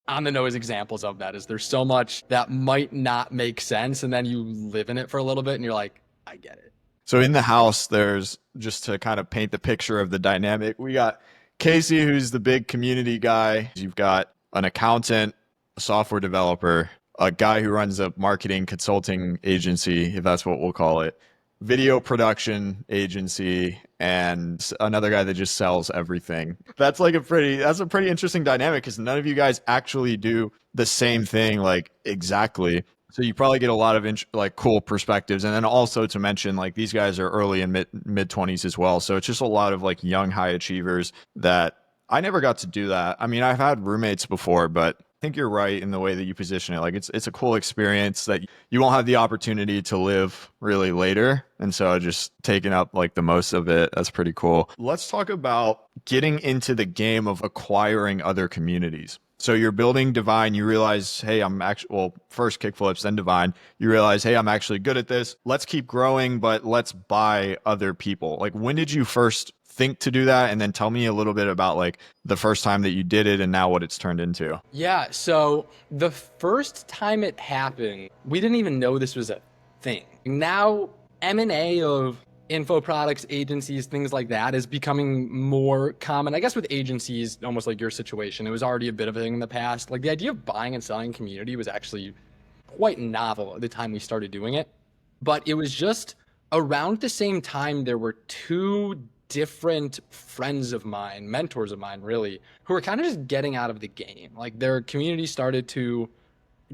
the nose examples of that. Is there's so much that might not make sense, and then you live in it for a little bit and you're like, I get it. So in the house, there's, just to kind of paint the picture of the dynamic, we got Casey, who's the big community guy. You've got an accountant, a software developer, a guy who runs a marketing consulting agency, if that's what we'll call it, video production agency, and another guy that just sells everything. That's a pretty interesting dynamic because none of you guys actually do the same thing, like exactly. So you probably get a lot of like cool perspectives, and then also to mention like these guys are early and mid 20s as well. So it's just a lot of like young high achievers that I never got to do that. I mean, I've had roommates before, but I think you're right in the way that you position it. Like it's a cool experience that you won't have the opportunity to live really later. And so just taking up like the most of it, that's pretty cool. Let's talk about getting into the game of acquiring other communities. So you're building Divine, you realize, hey, I'm actually, well, first kickflips, then Divine. You realize, hey, I'm actually good at this. Let's keep growing, but let's buy other people. Like, when did you first think to do that? And then tell me a little bit about like the first time that you did it and now what it's turned into. Yeah, so the first time it happened, we didn't even know this was a thing. Now, M&A of info products, agencies, things like that is becoming more common. I guess with agencies, almost like your situation, it was already a bit of a thing in the past. Like the idea of buying and selling community was actually quite novel at the time we started doing it. But it was just around the same time there were two different friends of mine, mentors of mine really, who were kind of just getting out of the game. Like their community started to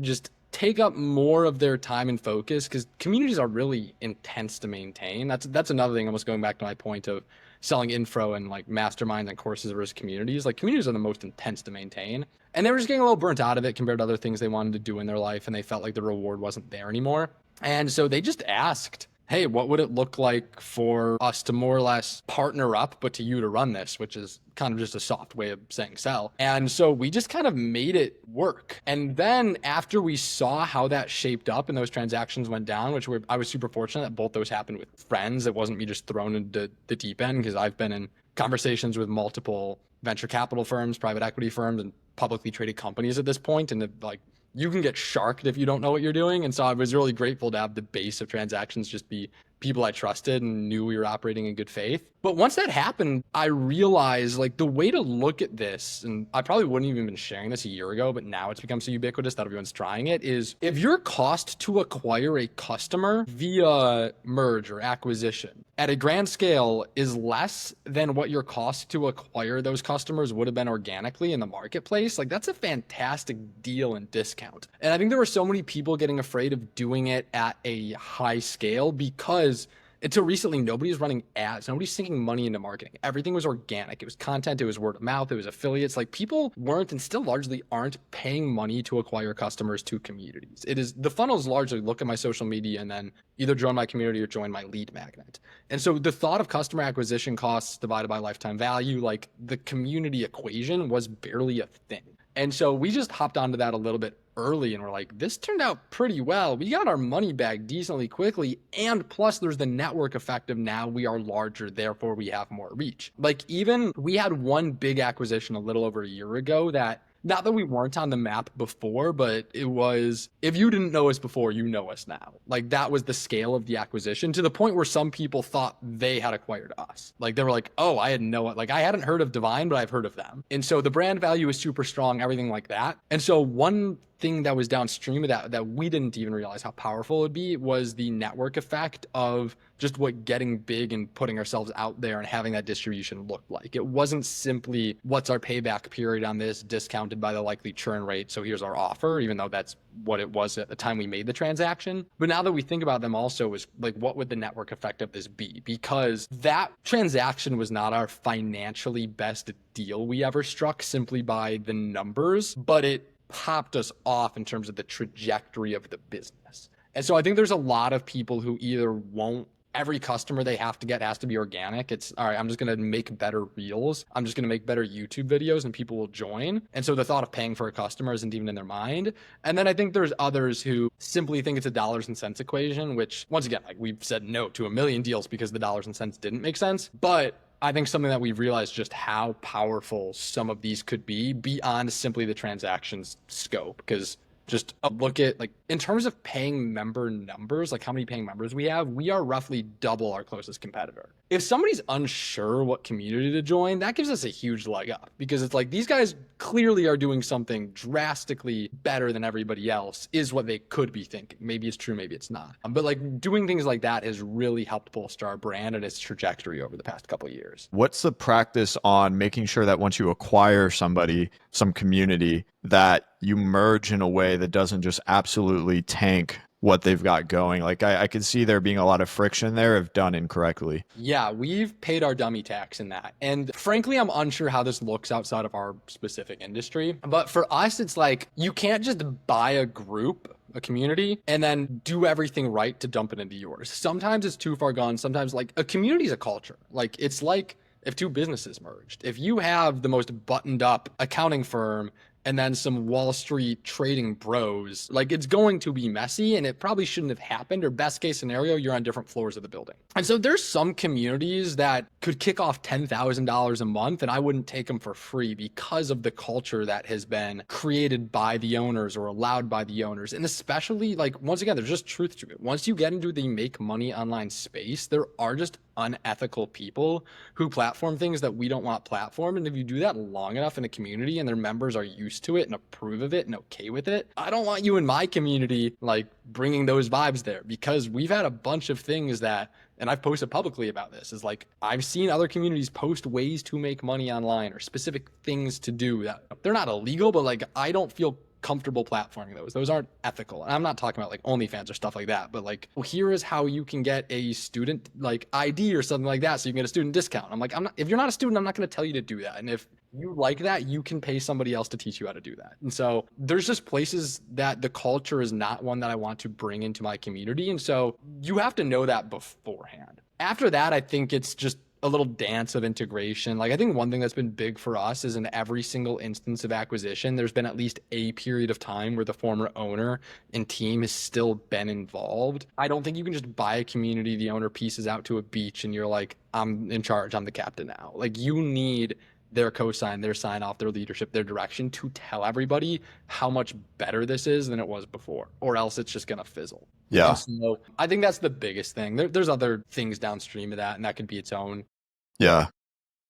just take up more of their time and focus because communities are really intense to maintain. That's another thing, almost going back to my point of selling info and like masterminds and courses versus communities. Like communities are the most intense to maintain. And they were just getting a little burnt out of it compared to other things they wanted to do in their life. And they felt like the reward wasn't there anymore. And so they just asked, hey, what would it look like for us to more or less partner up, but to you to run this, which is kind of just a soft way of saying sell. And so we just kind of made it work. And then after we saw how that shaped up and those transactions went down, I was super fortunate that both those happened with friends. It wasn't me just thrown into the deep end, because I've been in conversations with multiple venture capital firms, private equity firms, and publicly traded companies at this point. And like, you can get sharked if you don't know what you're doing. And so I was really grateful to have the base of transactions just be people I trusted and knew we were operating in good faith. But once that happened, I realized like the way to look at this, and I probably wouldn't even been sharing this a year ago, but now it's become so ubiquitous that everyone's trying it, is if your cost to acquire a customer via merge or acquisition at a grand scale is less than what your cost to acquire those customers would have been organically in the marketplace, like that's a fantastic deal and discount. And I think there were so many people getting afraid of doing it at a high scale because until recently, nobody was running ads. Nobody's sinking money into marketing. Everything was organic. It was content. It was word of mouth. It was affiliates. Like people weren't and still largely aren't paying money to acquire customers to communities. The funnel is largely look at my social media and then either join my community or join my lead magnet. And so the thought of customer acquisition costs divided by lifetime value, like the community equation was barely a thing. And so we just hopped onto that a little bit early and we're like, this turned out pretty well. We got our money back decently quickly. And plus there's the network effect of now we are larger, therefore we have more reach. Like even we had one big acquisition a little over a year ago that, not that we weren't on the map before, but it was, if you didn't know us before, you know us now. Like that was the scale of the acquisition to the point where some people thought they had acquired us. Like they were like, oh, I hadn't heard of Divine, but I've heard of them. And so the brand value is super strong, everything like that. And so one thing that was downstream of that we didn't even realize how powerful it would be was the network effect of just what getting big and putting ourselves out there and having that distribution look like. It wasn't simply what's our payback period on this discounted by the likely churn rate, so here's our offer, even though that's what it was at the time we made the transaction. But now that we think about them also is like, what would the network effect of this be? Because that transaction was not our financially best deal we ever struck simply by the numbers, but it popped us off in terms of the trajectory of the business. And so I think there's a lot of people who either won't, every customer they have to get has to be organic. It's all right, I'm just going to make better reels. I'm just going to make better YouTube videos and people will join. And so the thought of paying for a customer isn't even in their mind. And then I think there's others who simply think it's a dollars and cents equation, which once again, like we've said no to a million deals because the dollars and cents didn't make sense. But I think something that we've realized just how powerful some of these could be beyond simply the transactions scope. Because just a look at like in terms of paying member numbers, like how many paying members we have, we are roughly double our closest competitor. if somebody's unsure what community to join, that gives us a huge leg up, because it's like these guys clearly are doing something drastically better than everybody else, is what they could be thinking. Maybe it's true, maybe it's not. But like doing things like that has really helped bolster our brand and its trajectory over the past couple of years. What's the practice on making sure that once you acquire somebody, some community, that you merge in a way that doesn't just absolutely tank what they've got going? Like I can see there being a lot of friction there if done incorrectly. Yeah, we've paid our dummy tax in that. And frankly, I'm unsure how this looks outside of our specific industry. But for us, it's like you can't just buy a group, a community, and then do everything right to dump it into yours. Sometimes it's too far gone. Sometimes like a community is a culture. Like it's like if two businesses merged. If you have the most buttoned up accounting firm and then some Wall Street trading bros, like it's going to be messy and it probably shouldn't have happened, or best case scenario, you're on different floors of the building. And so there's some communities that could kick off $10,000 a month and I wouldn't take them for free because of the culture that has been created by the owners or allowed by the owners. And especially like, once again, there's just truth to it. Once you get into the make money online space, there are just unethical people who platform things that we don't want platformed. And if you do that long enough in a community and their members are used to it and approve of it and okay with it, I don't want you in my community like bringing those vibes there, because we've had a bunch of things that, and I've posted publicly about this, is like I've seen other communities post ways to make money online or specific things to do that they're not illegal, but like I don't feel comfortable platforming those. Those aren't ethical. And I'm not talking about like OnlyFans or stuff like that, but like, well, here is how you can get a student like ID or something like that so you can get a student discount. I'm like, if you're not a student, I'm not going to tell you to do that. And if you like that, you can pay somebody else to teach you how to do that. And so there's just places that the culture is not one that I want to bring into my community. And so you have to know that beforehand. After that, I think it's just a little dance of integration. Like I think one thing that's been big for us is in every single instance of acquisition, there's been at least a period of time where the former owner and team has still been involved. I don't think you can just buy a community, the owner pieces out to a beach and you're like, I'm in charge, I'm the captain now. Like you need their cosign, their sign off, their leadership, their direction to tell everybody how much better this is than it was before, or else it's just going to fizzle. Yeah. So I think that's the biggest thing. There's other things downstream of that, and that could be its own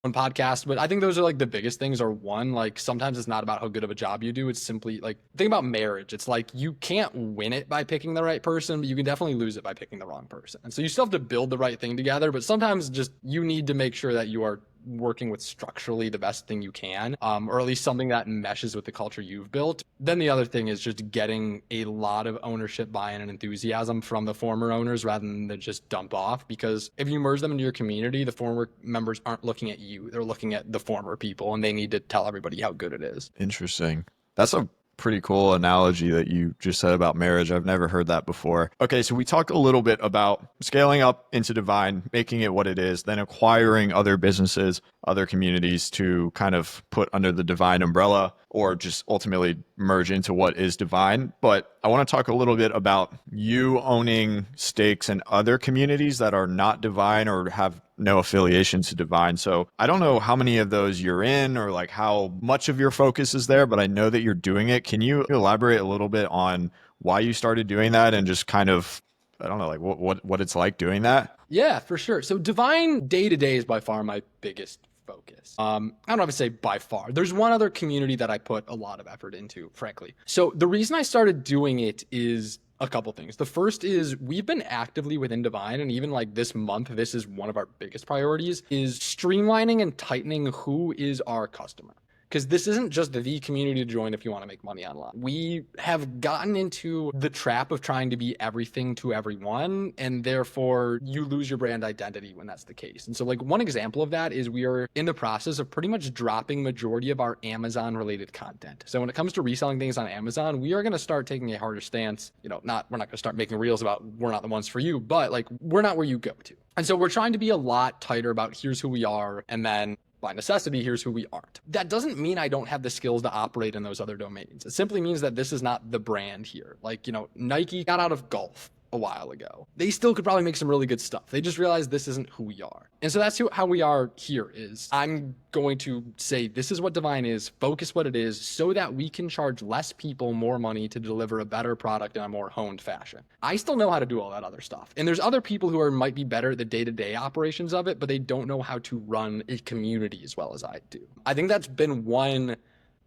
podcast, but I think those are like the biggest things. Are one, like sometimes it's not about how good of a job you do, it's simply like, think about marriage. It's like you can't win it by picking the right person, but you can definitely lose it by picking the wrong person. And so you still have to build the right thing together, but sometimes just you need to make sure that you are working with structurally the best thing you can, or at least something that meshes with the culture you've built. Then the other thing is just getting a lot of ownership buy-in and enthusiasm from the former owners rather than to just dump off, because if you merge them into your community, the former members aren't looking at you, they're looking at the former people, and they need to tell everybody how good it is. Interesting. That's a pretty cool analogy that you just said about marriage. I've never heard that before. Okay, so we talked a little bit about scaling up into Divine, making it what it is, then acquiring other businesses, other communities to kind of put under the Divine umbrella, or just ultimately merge into what is Divine. But I want to talk a little bit about you owning stakes in other communities that are not Divine or have no affiliation to Divine. So I don't know how many of those you're in or like how much of your focus is there, but I know that you're doing it. Can you elaborate a little bit on why you started doing that and just kind of, I don't know, like what it's like doing that? Yeah, for sure. So Divine day to day is by far my biggest focus. I don't know if I say by far. There's one other community that I put a lot of effort into, frankly. So the reason I started doing it is a couple things. The first is we've been actively within Divine, and even like this month, this is one of our biggest priorities, is streamlining and tightening who is our customer. Because this isn't just the community to join if you want to make money online. We have gotten into the trap of trying to be everything to everyone, and therefore you lose your brand identity when that's the case. And so like one example of that is we are in the process of pretty much dropping majority of our Amazon related content. So when it comes to reselling things on Amazon, we are going to start taking a harder stance. We're not going to start making reels about we're not the ones for you, but like we're not where you go to. And so we're trying to be a lot tighter about here's who we are, and then by necessity, here's who we aren't. That doesn't mean I don't have the skills to operate in those other domains. It simply means that this is not the brand here. Like, Nike got out of golf. a while ago. They still could probably make some really good stuff. They just realized this isn't who we are. And so that's how we are here is I'm going to say, this is what Divine is, focus what it is so that we can charge less people more money to deliver a better product in a more honed fashion. I still know how to do all that other stuff. And there's other people who might be better at the day-to-day operations of it, but they don't know how to run a community as well as I do. I think that's been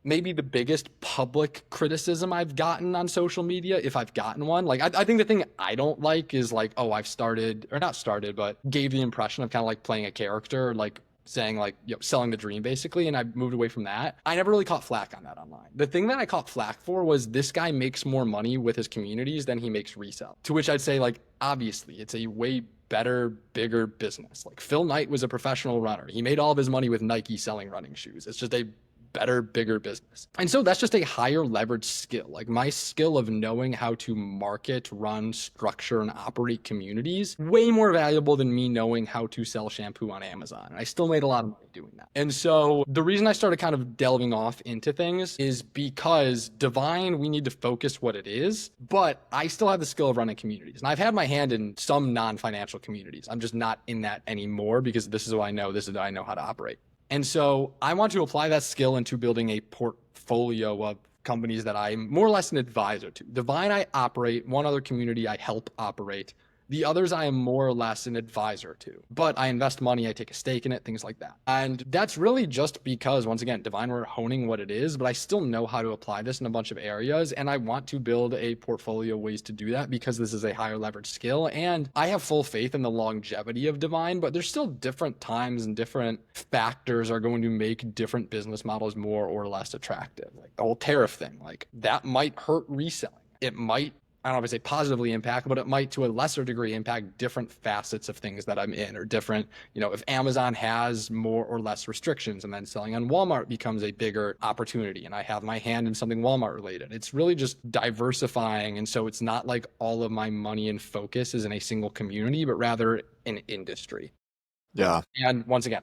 maybe the biggest public criticism I've gotten on social media, if I've gotten one. Like, I think the thing I don't like is like, oh, I've started, or not started, but gave the impression of kind of like playing a character, like saying like, selling the dream basically. And I moved away from that. I never really caught flack on that online. The thing that I caught flack for was this guy makes more money with his communities than he makes resell. To which I'd say, like, obviously it's a way better, bigger business. Like Phil Knight was a professional runner. He made all of his money with Nike selling running shoes. It's just a better, bigger business. And so that's just a higher leverage skill. Like my skill of knowing how to market, run, structure, and operate communities, way more valuable than me knowing how to sell shampoo on Amazon. And I still made a lot of money doing that. And so the reason I started kind of delving off into things is because Divine, we need to focus what it is, but I still have the skill of running communities. And I've had my hand in some non-financial communities. I'm just not in that anymore because this is what I know. This is how I know how to operate. And so I want to apply that skill into building a portfolio of companies that I'm more or less an advisor to. Divine, I operate. One other community I help operate. The others I am more or less an advisor to, but I invest money, I take a stake in it, things like that. And that's really just because, once again, Divine, we're honing what it is, but I still know how to apply this in a bunch of areas. And I want to build a portfolio of ways to do that because this is a higher leverage skill. And I have full faith in the longevity of Divine, but there's still different times and different factors are going to make different business models more or less attractive. Like the whole tariff thing, like that might hurt reselling. It might, I don't know if I say positively impact, but it might to a lesser degree impact different facets of things that I'm in or different, if Amazon has more or less restrictions and then selling on Walmart becomes a bigger opportunity and I have my hand in something Walmart related. It's really just diversifying. And so it's not like all of my money and focus is in a single community, but rather an industry. Yeah. And once again,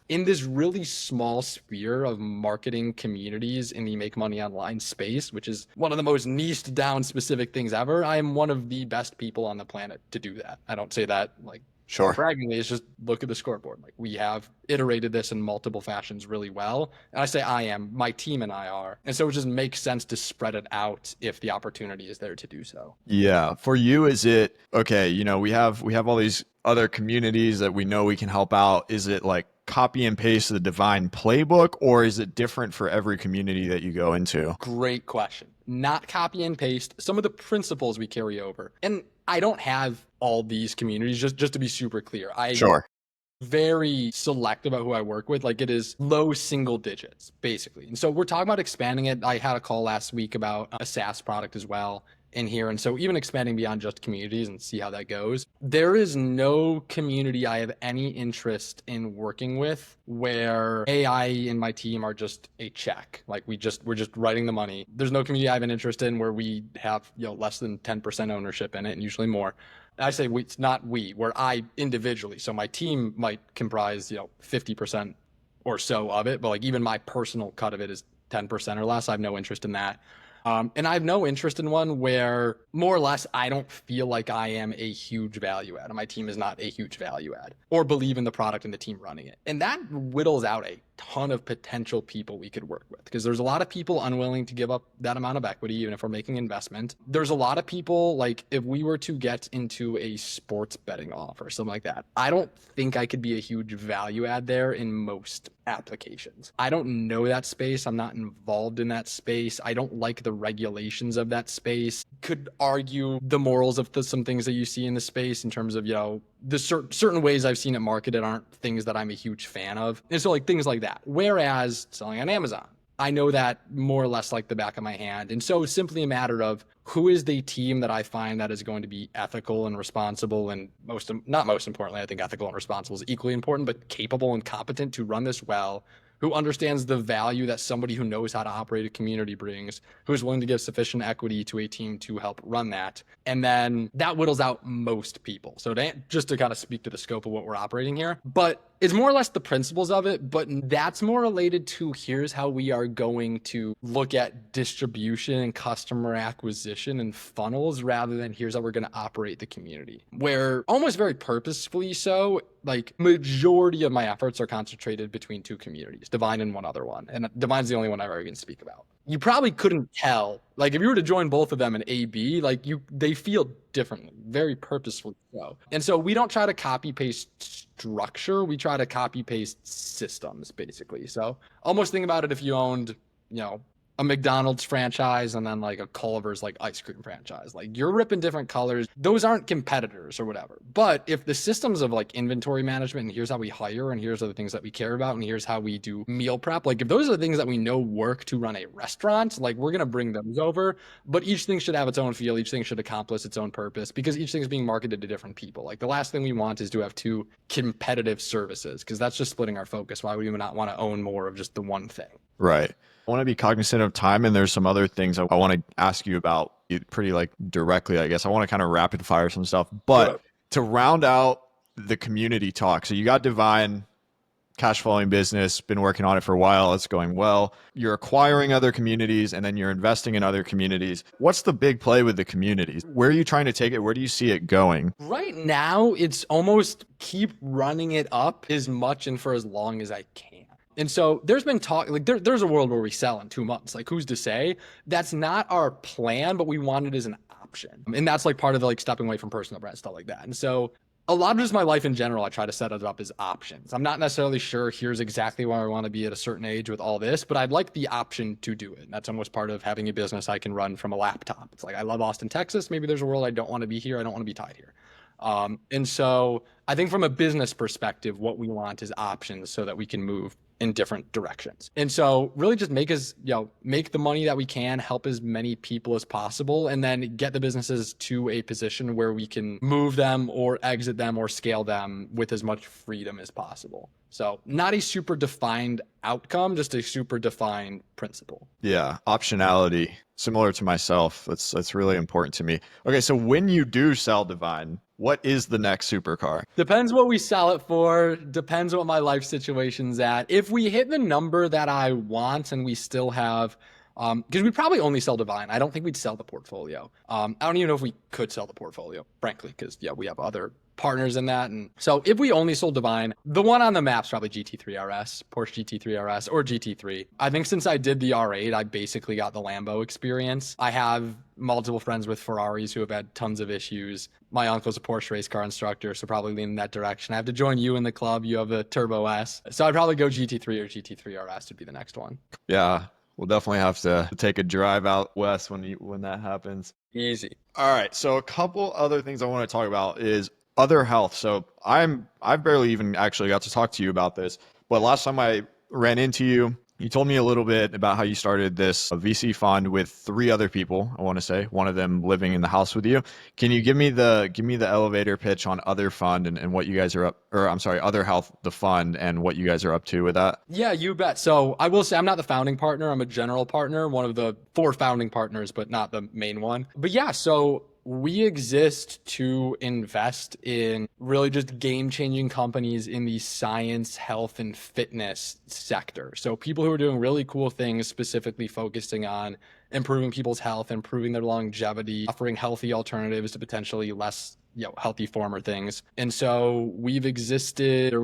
in this really small sphere of marketing communities in the make money online space, which is one of the most niched down specific things ever, I am one of the best people on the planet to do that. I don't say that like Sure. braggingly, it's just look at the scoreboard. Like we have iterated this in multiple fashions really well. And I say I am, my team and I are. And so it just makes sense to spread it out if the opportunity is there to do so. Yeah. For you, is it, okay, we have all these other communities that we know we can help out. Is it like copy and paste the Divine playbook, or is it different for every community that you go into? Great question. Not copy and paste. Some of the principles we carry over. And I don't have all these communities, just to be super clear. Sure. Very select about who I work with. Like it is low single digits, basically. And so we're talking about expanding it. I had a call last week about a SaaS product as well in here. And so even expanding beyond just communities and see how that goes. There is no community I have any interest in working with where AI and my team are just a check. Like we're just writing the money. There's no community I have an interest in where we have, less than 10% ownership in it and usually more. I say it's not where I individually, so my team might comprise, 50% or so of it, but like even my personal cut of it is 10% or less. I have no interest in that. And I have no interest in one where more or less I don't feel like I am a huge value add and my team is not a huge value add or believe in the product and the team running it. And that whittles out a ton of potential people we could work with because there's a lot of people unwilling to give up that amount of equity even if we're making investment. There's a lot of people, like if we were to get into a sports betting offer or something like that, I don't think I could be a huge value add there in most applications. I don't know that space. I'm not involved in that space. I don't like the regulations of that space. Could argue the morals of some things that you see in the space in terms of, the certain ways I've seen it marketed aren't things that I'm a huge fan of. And so like things like that. Whereas selling on Amazon, I know that more or less like the back of my hand. And so it's simply a matter of who is the team that I find that is going to be ethical and responsible and not most importantly, I think ethical and responsible is equally important, but capable and competent to run this well, who understands the value that somebody who knows how to operate a community brings, who is willing to give sufficient equity to a team to help run that. And then that whittles out most people. So just to kind of speak to the scope of what we're operating here. But It's more or less the principles of it, but that's more related to here's how we are going to look at distribution and customer acquisition and funnels rather than here's how we're going to operate the community. Where almost very purposefully so, like majority of my efforts are concentrated between two communities, Divine and one other one. And Divine's the only one I ever even speak about. You probably couldn't tell, like if you were to join both of them in AB, like they feel differently, very purposefully so. And so we don't try to copy paste structure, we try to copy paste systems basically. So almost think about it if you owned, a McDonald's franchise and then like a Culver's like ice cream franchise. Like you're ripping different colors. Those aren't competitors or whatever. But if the systems of like inventory management and here's how we hire and here's are the things that we care about and here's how we do meal prep, like if those are the things that we know work to run a restaurant, like we're going to bring those over. But each thing should have its own feel. Each thing should accomplish its own purpose because each thing is being marketed to different people. Like the last thing we want is to have two competitive services because that's just splitting our focus. Why would we not want to own more of just the one thing? Right. I want to be cognizant of time, and there's some other things I want to ask you about pretty like directly, I guess. I want to kind of rapid fire some stuff, but to round out the community talk. So you got Divine, cash flowing business, been working on it for a while. It's going well. You're acquiring other communities and then you're investing in other communities. What's the big play with the communities? Where are you trying to take it? Where do you see it going? Right now, it's almost keep running it up as much and for as long as I can. And so there's been talk, like there's a world where we sell in 2 months. Like who's to say? That's not our plan, but we want it as an option. And that's like part of the like stepping away from personal brand, stuff like that. And so a lot of just my life in general, I try to set it up as options. I'm not necessarily sure here's exactly where I want to be at a certain age with all this, but I'd like the option to do it. And that's almost part of having a business I can run from a laptop. It's like, I love Austin, Texas. Maybe there's a world I don't want to be here. I don't want to be tied here. And so I think from a business perspective, what we want is options so that we can move in different directions. And so really just make the money that we can, help as many people as possible, and then get the businesses to a position where we can move them or exit them or scale them with as much freedom as possible. So not a super defined outcome, just a super defined principle. Yeah. Optionality, similar to myself. That's really important to me. Okay. So when you do sell Divine, what is the next supercar? Depends what we sell it for. Depends what my life situation's at. If we hit the number that I want and we still have, because we'd probably only sell Divine. I don't think we'd sell the portfolio. I don't even know if we could sell the portfolio, frankly, because we have other partners in that. And so if we only sold Divine, the one on the map's probably GT3 RS, Porsche GT3 RS, or GT3. I think since I did the R8, I basically got the Lambo experience. I have multiple friends with Ferraris who have had tons of issues. My uncle's a Porsche race car instructor, so probably lean in that direction. I have to join you in the club. You have a Turbo S. So I'd probably go GT3 or GT3 RS would be the next one. Yeah. We'll definitely have to take a drive out west when that happens. Easy. All right. So a couple other things I want to talk about is other health. So I've barely even actually got to talk to you about this, but last time I ran into you, you told me a little bit about how you started this VC fund with 3 other people. I want to say one of them living in the house with you. Can you give me the elevator pitch on Other Fund and what you guys are up, or I'm sorry, Other Health, the fund, and what you guys are up to with that? Yeah, you bet. So I will say I'm not the founding partner. I'm a general partner, one of the 4 founding partners, but not the main one. But yeah, so we exist to invest in really just game-changing companies in the science, health, and fitness sector. So people who are doing really cool things, specifically focusing on improving people's health, improving their longevity, offering healthy alternatives to potentially less healthy former things. And so we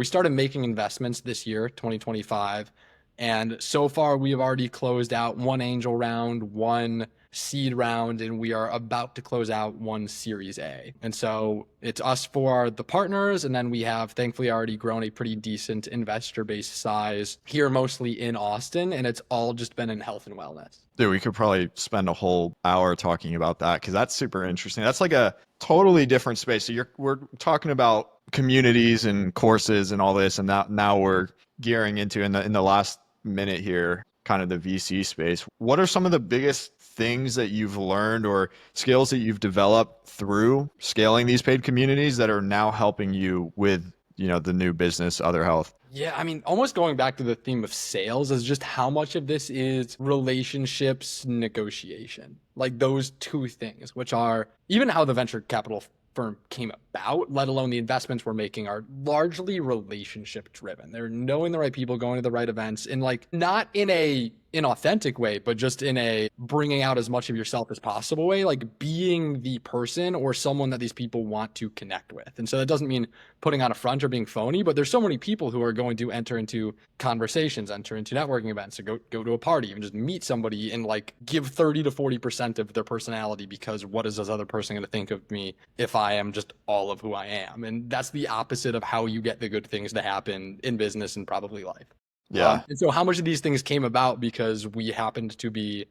started making investments this year, 2025. And so far we've already closed out 1 angel round, 1 seed round, and we are about to close out 1 Series A. And so it's us for the partners, and then we have thankfully already grown a pretty decent investor base size here, mostly in Austin, and it's all just been in health and wellness. Dude, we could probably spend a whole hour talking about that because that's super interesting. That's like a totally different space. So we're talking about communities and courses and all this, and now we're gearing into in the last minute here, kind of the VC space. What are some of the biggest things that you've learned or skills that you've developed through scaling these paid communities that are now helping you with, the new business, Other Health? Yeah, I mean, almost going back to the theme of sales is just how much of this is relationships, negotiation, like those 2 things, which are even how the venture capital firm came about, let alone the investments we're making, are largely relationship driven. They're knowing the right people, going to the right events, and like not in a inauthentic way, but just in a bringing out as much of yourself as possible way, like being the person or someone that these people want to connect with. And so that doesn't mean putting on a front or being phony, but there's so many people who are going to enter into conversations, enter into networking events, or go to a party and just meet somebody and like give 30 to 40% of their personality, because what is this other person going to think of me if I am just all of who I am? And that's the opposite of how you get the good things to happen in business and probably life. Yeah. And so how much of these things came about because we happened to be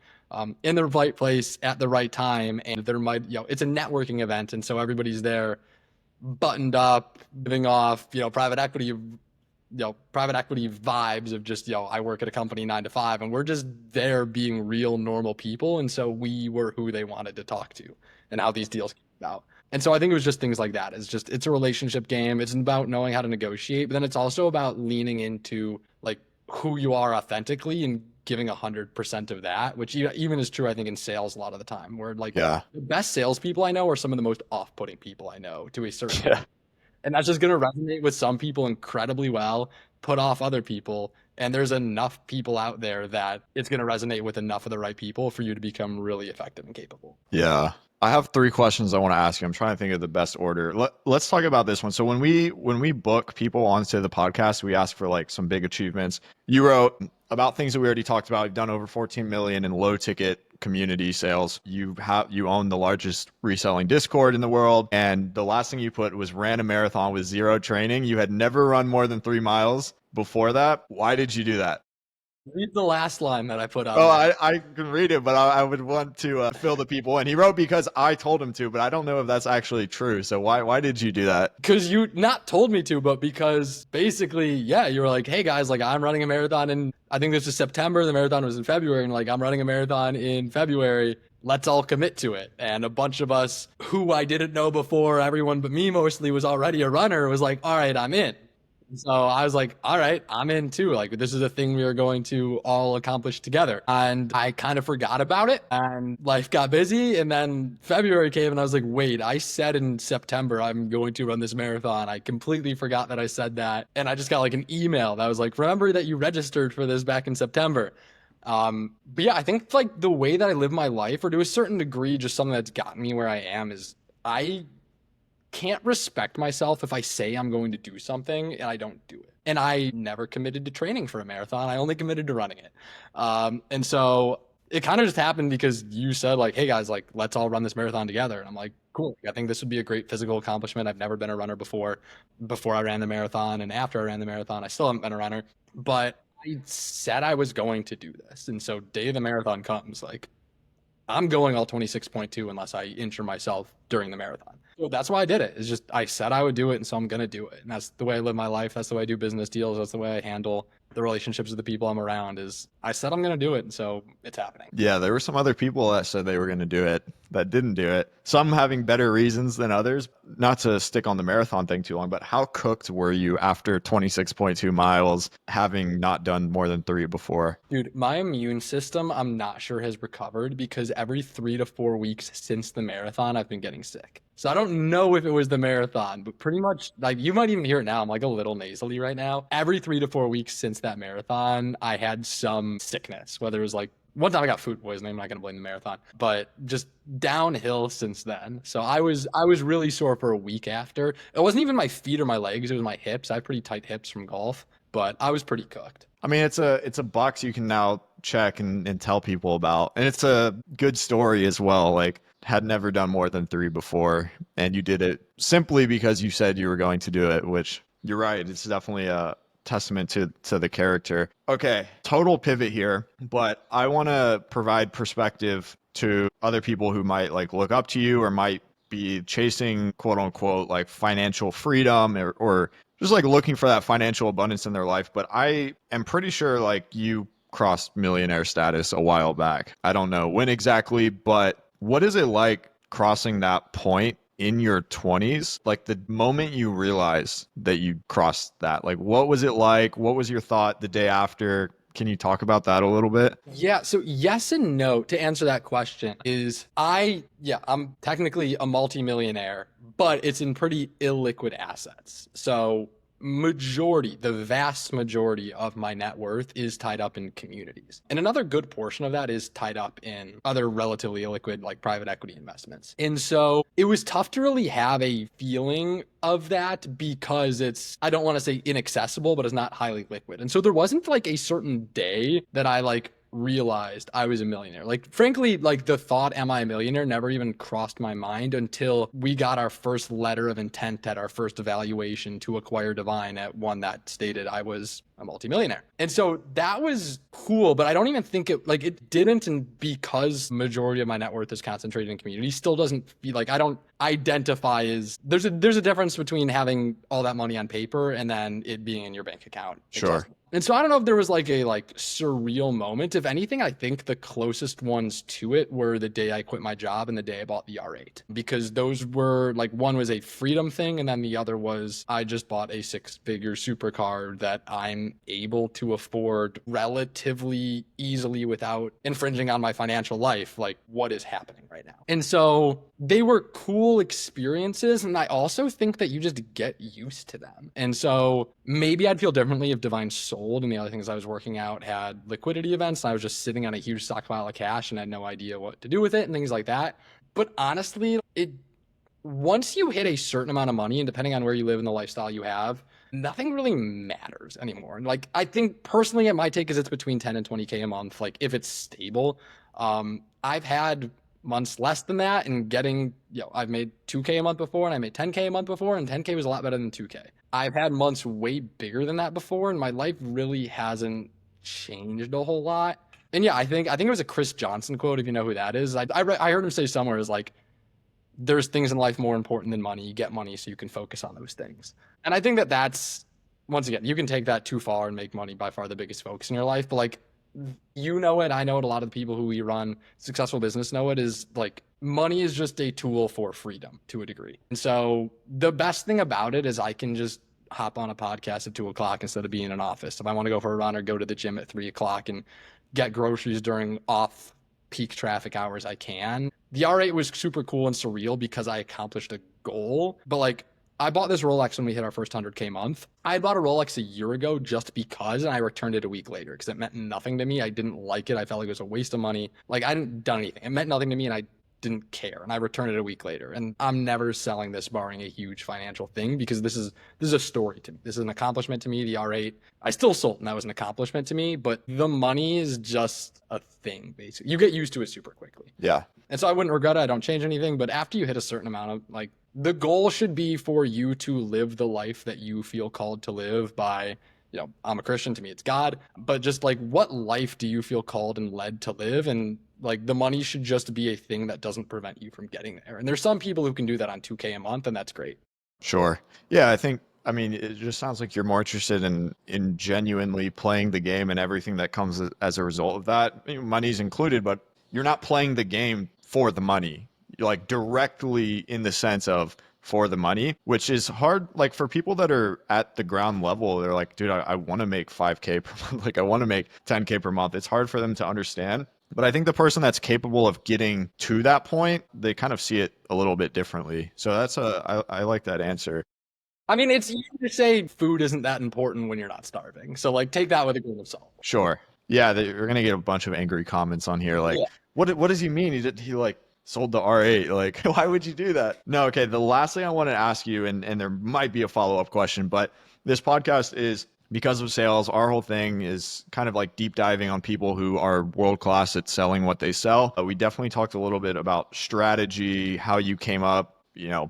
in the right place at the right time, and there might, it's a networking event. And so everybody's there buttoned up, giving off, private equity vibes of just, I work at a company 9 to 5, and we're just there being real normal people. And so we were who they wanted to talk to, and how these deals came about. And so I think it was just things like that. It's a relationship game. It's about knowing how to negotiate, but then it's also about leaning into like who you are authentically and giving 100% of that, which even is true, I think, in sales a lot of the time, where like the best salespeople I know are some of the most off-putting people I know to a certain extent. And that's just going to resonate with some people incredibly well, put off other people. And there's enough people out there that it's going to resonate with enough of the right people for you to become really effective and capable. Yeah. I have 3 questions I want to ask you. I'm trying to think of the best order. Let's talk about this one. So when we book people onto the podcast, we ask for like some big achievements. You wrote about things that we already talked about. You've done over 14 million in low ticket community sales. You own the largest reselling Discord in the world. And the last thing you put was ran a marathon with 0 training. You had never run more than 3 miles before that. Why did you do that? Read the last line that I put out. Oh, I can read it, but I would want to fill the people in. He wrote because I told him to, but I don't know if that's actually true. So why did you do that? Because you not told me to, but because basically, you were like, hey guys, like I'm running a marathon, and I think this is September. The marathon was in February, and like I'm running a marathon in February. Let's all commit to it. And a bunch of us who I didn't know before, everyone but me mostly was already a runner, was like, all right, I'm in. So I was like, all right, I'm in too. Like, this is a thing we are going to all accomplish together. And I kind of forgot about it, and life got busy. And then February came, and I was like, wait, I said in September I'm going to run this marathon. I completely forgot that I said that. And I just got like an email that was like, remember that you registered for this back in September. But yeah, I think like the way that I live my life, or to a certain degree, just something that's gotten me where I am, is I can't respect myself if I say I'm going to do something and I don't do it. And I never committed to training for a marathon. I only committed to running it. And so it kind of just happened because you said like, hey guys, like let's all run this marathon together. And I'm like, cool. I think this would be a great physical accomplishment. I've never been a runner before I ran the marathon, and after I ran the marathon, I still haven't been a runner, but I said I was going to do this. And so day of the marathon comes, like I'm going all 26.2 unless I injure myself during the marathon. So that's why I did it. It's just, I said I would do it, and so I'm going to do it. And that's the way I live my life. That's the way I do business deals. That's the way I handle the relationships with the people I'm around. Is I said I'm going to do it, and so it's happening. Yeah, there were some other people that said they were going to do it that didn't do it. Some having better reasons than others. Not to stick on the marathon thing too long, but how cooked were you after 26.2 miles, having not done more than 3 before? Dude, my immune system, I'm not sure has recovered, because every 3 to 4 weeks since the marathon, I've been getting sick. So I don't know if it was the marathon, but pretty much, like, you might even hear it now. I'm like a little nasally right now. Every 3 to 4 weeks since that marathon, I had some sickness, whether it was like, one time I got food poisoning. I'm not going to blame the marathon, but just downhill since then. So I was really sore for a week after. It wasn't even my feet or my legs. It was my hips. I have pretty tight hips from golf, but I was pretty cooked. I mean, it's a box you can now check and tell people about. And it's a good story as well. Like, had never done more than 3 before, and you did it simply because you said you were going to do it, which you're right. It's definitely a testament to the character. Okay, total pivot here, but I want to provide perspective to other people who might like look up to you or might be chasing quote unquote like financial freedom or just like looking for that financial abundance in their life. But I am pretty sure like you crossed millionaire status a while back. I don't know when exactly, but what is it like crossing that point in your 20s? Like the moment you realize that you crossed that, like what was it like? What was your thought the day after? Can you talk about that a little bit? Yeah. So yes and no to answer that question is I'm technically a multimillionaire, but it's in pretty illiquid assets. So the vast majority of my net worth is tied up in communities. And another good portion of that is tied up in other relatively illiquid, like private equity investments. And so it was tough to really have a feeling of that because it's, I don't want to say inaccessible, but it's not highly liquid. And so there wasn't like a certain day that I like realized I was a millionaire. Like, frankly, like the thought, am I a millionaire, never even crossed my mind until we got our first letter of intent at our first evaluation to acquire Divine at one that stated I was a multimillionaire. And so that was cool, but I don't even think it didn't. And because majority of my net worth is concentrated in community, still doesn't feel like I don't identify as there's a difference between having all that money on paper and then it being in your bank account. Sure. And so I don't know if there was like a surreal moment. If anything, I think the closest ones to it were the day I quit my job and the day I bought the R8, because those were like, one was a freedom thing. And then the other was I just bought a 6-figure supercar that I'm able to afford relatively easily without infringing on my financial life. Like, what is happening right now? And so they were cool experiences. And I also think that you just get used to them. And so maybe I'd feel differently if Divine sold and the other things I was working out had liquidity events and I was just sitting on a huge stockpile of cash and had no idea what to do with it and things like that. But honestly, once you hit a certain amount of money, and depending on where you live and the lifestyle you have, nothing really matters anymore. And like, I think personally, my take is it's between 10 and 20K a month. Like, if it's stable, I've had months less than that and I've made 2K a month before and I made 10K a month before, and 10K was a lot better than 2K. I've had months way bigger than that before, and my life really hasn't changed a whole lot. And yeah, I think it was a Chris Johnson quote, if you know who that is. I heard him say somewhere is like, there's things in life more important than money. You get money so you can focus on those things. And I think that's, once again, you can take that too far and make money by far the biggest focus in your life. But like, you know it, I know it, a lot of the people who we run successful business know it, is like, money is just a tool for freedom to a degree. And so the best thing about it is I can just hop on a podcast at 2:00 instead of being in an office. If I want to go for a run or go to the gym at 3:00 and get groceries during off peak traffic hours, I can. The R8 was super cool and surreal because I accomplished a goal. But like, I bought this Rolex when we hit our first 100K month. I had bought a Rolex a year ago just because, and I returned it a week later because it meant nothing to me. I didn't like it. I felt like it was a waste of money. Like, I hadn't done anything. It meant nothing to me, and I didn't care. And I returned it a week later. And I'm never selling this barring a huge financial thing, because this is a story to me. This is an accomplishment to me. The R8, I still sold, and that was an accomplishment to me. But the money is just a thing, basically. You get used to it super quickly. Yeah. And so I wouldn't regret it. I don't change anything. But after you hit a certain amount of, like, the goal should be for you to live the life that you feel called to live by, I'm a Christian, to me it's God, but just like, what life do you feel called and led to live? And like, the money should just be a thing that doesn't prevent you from getting there. And there's some people who can do that on 2K a month, and that's great. Sure. Yeah, I mean, it just sounds like you're more interested in genuinely playing the game and everything that comes as a result of that. Money's included, but you're not playing the game for the money. You're like directly in the sense of for the money, which is hard. Like, for people that are at the ground level, they're like, dude, I want to make 5K per month. Like, I want to make 10K per month. It's hard for them to understand. But I think the person that's capable of getting to that point, they kind of see it a little bit differently. So I like that answer. I mean, it's easy to say food isn't that important when you're not starving. So like, take that with a grain of salt. Sure. Yeah, we're going to get a bunch of angry comments on here. Like, what does he mean? He like sold the R8. Like, why would you do that? No, okay. The last thing I want to ask you, and there might be a follow-up question, but this podcast is because of sales. Our whole thing is kind of like deep diving on people who are world-class at selling what they sell. We definitely talked a little bit about strategy, how you came up,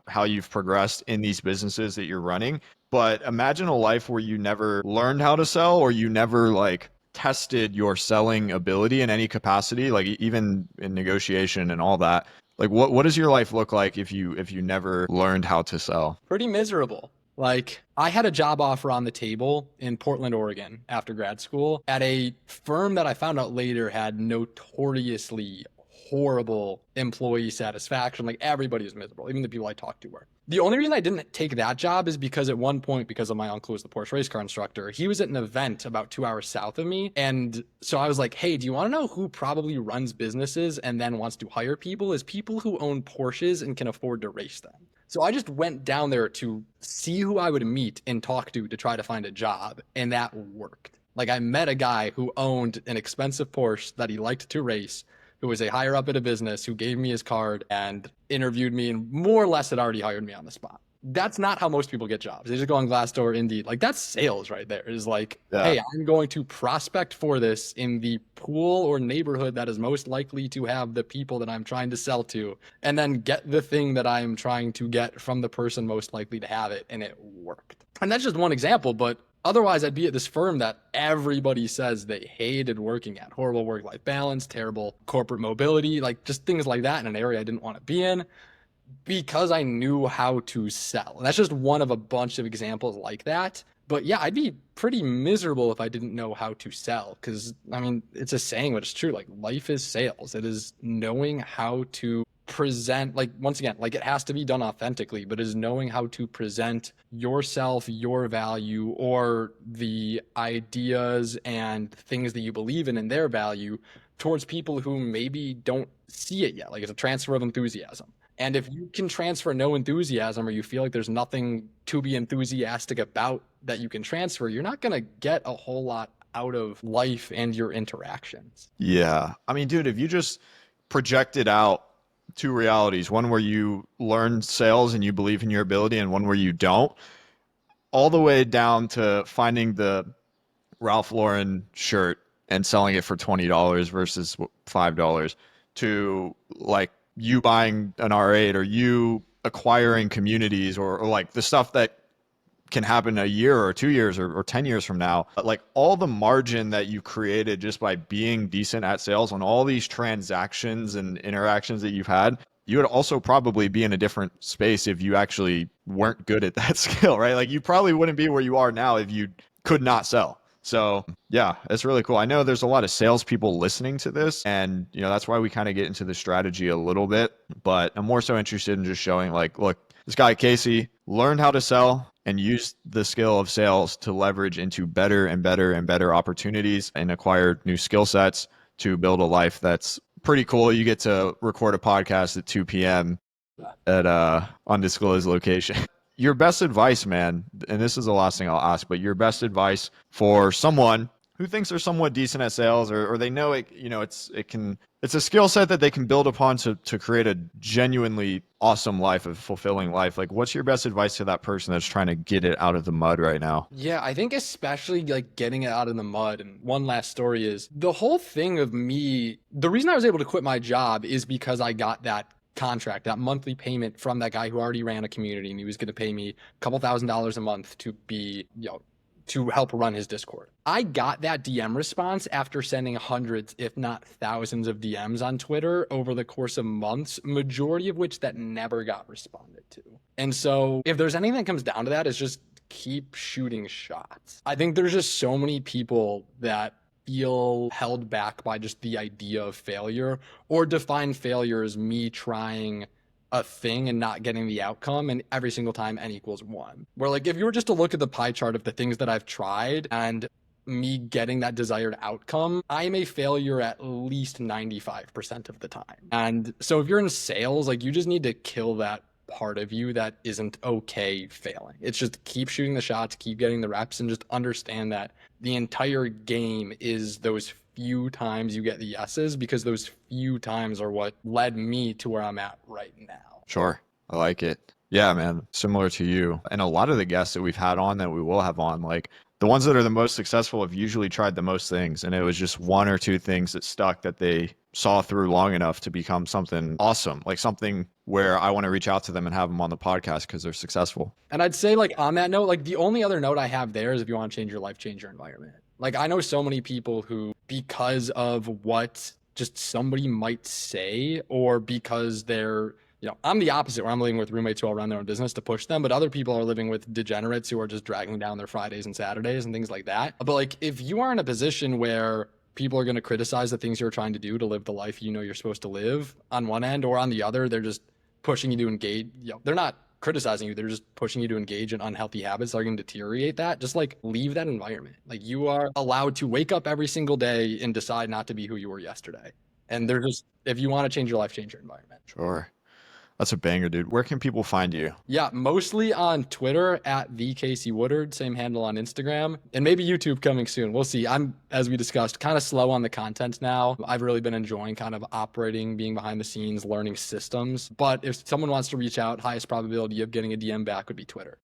how you've progressed in these businesses that you're running. But imagine a life where you never learned how to sell, or you never like tested your selling ability in any capacity, like even in negotiation and all that. Like, what does your life look like if you never learned how to sell? Pretty miserable. Like, I had a job offer on the table in Portland, Oregon after grad school at a firm that I found out later had notoriously horrible employee satisfaction. Like everybody was miserable. Even the people I talked to were. The only reason I didn't take that job is because at one point, because of my uncle was the Porsche race car instructor, he was at an event about 2 hours south of me. And so I was like, hey, do you want to know who probably runs businesses and then wants to hire people? Is people who own Porsches and can afford to race them. So I just went down there to see who I would meet and talk to try to find a job. And that worked. Like I met a guy who owned an expensive Porsche that he liked to race, who was a higher up at a business, who gave me his card and interviewed me and more or less had already hired me on the spot. That's not how most people get jobs. They just go on Glassdoor, Indeed. Like that's sales right there. Is like, hey, I'm going to prospect for this in the pool or neighborhood that is most likely to have the people that I'm trying to sell to, and then get the thing that I'm trying to get from the person most likely to have it. And it worked. And that's just one example, but otherwise, I'd be at this firm that everybody says they hated working at. Horrible work-life balance, terrible corporate mobility, like just things like that in an area I didn't want to be in because I knew how to sell. And that's just one of a bunch of examples like that. But yeah, I'd be pretty miserable if I didn't know how to sell because, I mean, it's a saying, but it's true. Like life is sales. It is knowing how to present, like once again, like it has to be done authentically, but is knowing how to present yourself, your value, or the ideas and things that you believe in and their value towards people who maybe don't see it yet. Like it's a transfer of enthusiasm. And if you can transfer no enthusiasm or you feel like there's nothing to be enthusiastic about that you can transfer, you're not going to get a whole lot out of life and your interactions. Yeah. I mean, dude, if you just projected out two realities, one where you learn sales and you believe in your ability and one where you don't, all the way down to finding the Ralph Lauren shirt and selling it for $20 versus $5 to like you buying an R8 or you acquiring communities or like the stuff that can happen a year or 2 years or 10 years from now. Like all the margin that you created just by being decent at sales on all these transactions and interactions that you've had, you would also probably be in a different space if you actually weren't good at that skill, right? Like you probably wouldn't be where you are now if you could not sell. So yeah, it's really cool. I know there's a lot of salespeople listening to this, and you know that's why we kind of get into the strategy a little bit. But I'm more so interested in just showing, like, look, this guy Casey learned how to sell and used the skill of sales to leverage into better and better and better opportunities and acquire new skill sets to build a life that's pretty cool. You get to record a podcast at 2 p.m. at undisclosed location. Your best advice, man, and this is the last thing I'll ask, but your best advice for someone who thinks they're somewhat decent at sales or they know it, you know, it's a skill set that they can build upon to create a genuinely awesome life, a fulfilling life. Like, what's your best advice to that person that's trying to get it out of the mud right now? Yeah, I think especially like getting it out of the mud. And one last story is the whole thing of me, the reason I was able to quit my job is because I got that contract, that monthly payment from that guy who already ran a community, and he was going to pay me a couple $1,000s a month to be, you know, to help run his Discord. I got that DM response after sending hundreds, if not thousands of DMs on Twitter over the course of months, majority of which that never got responded to. And so if there's anything that comes down to that, is just keep shooting shots. I think there's just so many people that feel held back by just the idea of failure, or define failure as me trying a thing and not getting the outcome, and every single time n equals 1. Where like if you were just to look at the pie chart of the things that I've tried and me getting that desired outcome, I'm a failure at least 95% of the time. And so if you're in sales, like you just need to kill that part of you that isn't okay failing. It's just keep shooting the shots, keep getting the reps, and just understand that the entire game is those few times you get the yeses, because those few times are what led me to where I'm at right now. Sure. I like it. Yeah, man. Similar to you. And a lot of the guests that we've had on, that we will have on, like the ones that are the most successful have usually tried the most things. And it was just one or two things that stuck that they saw through long enough to become something awesome, like something where I want to reach out to them and have them on the podcast because they're successful. And I'd say, like, on that note, like the only other note I have there is if you want to change your life, change your environment. Like I know so many people who, because of what just somebody might say, or because they're, you know, I'm the opposite where I'm living with roommates who all run their own business to push them, but other people are living with degenerates who are just dragging down their Fridays and Saturdays and things like that. But like, if you are in a position where people are going to criticize the things you're trying to do to live the life you know you're supposed to live on one end, or on the other, they're just pushing you to engage. They're not criticizing you, they're just pushing you to engage in unhealthy habits that are going to deteriorate that. Just like leave that environment. Like you are allowed to wake up every single day and decide not to be who you were yesterday. And they're just, if you want to change your life, change your environment. Sure. That's a banger, dude. Where can people find you? Yeah, mostly on Twitter at the Casey Woodard, same handle on Instagram, and maybe YouTube coming soon. We'll see. I'm, as we discussed, kind of slow on the content now. I've really been enjoying kind of operating, being behind the scenes, learning systems. But if someone wants to reach out, highest probability of getting a DM back would be Twitter.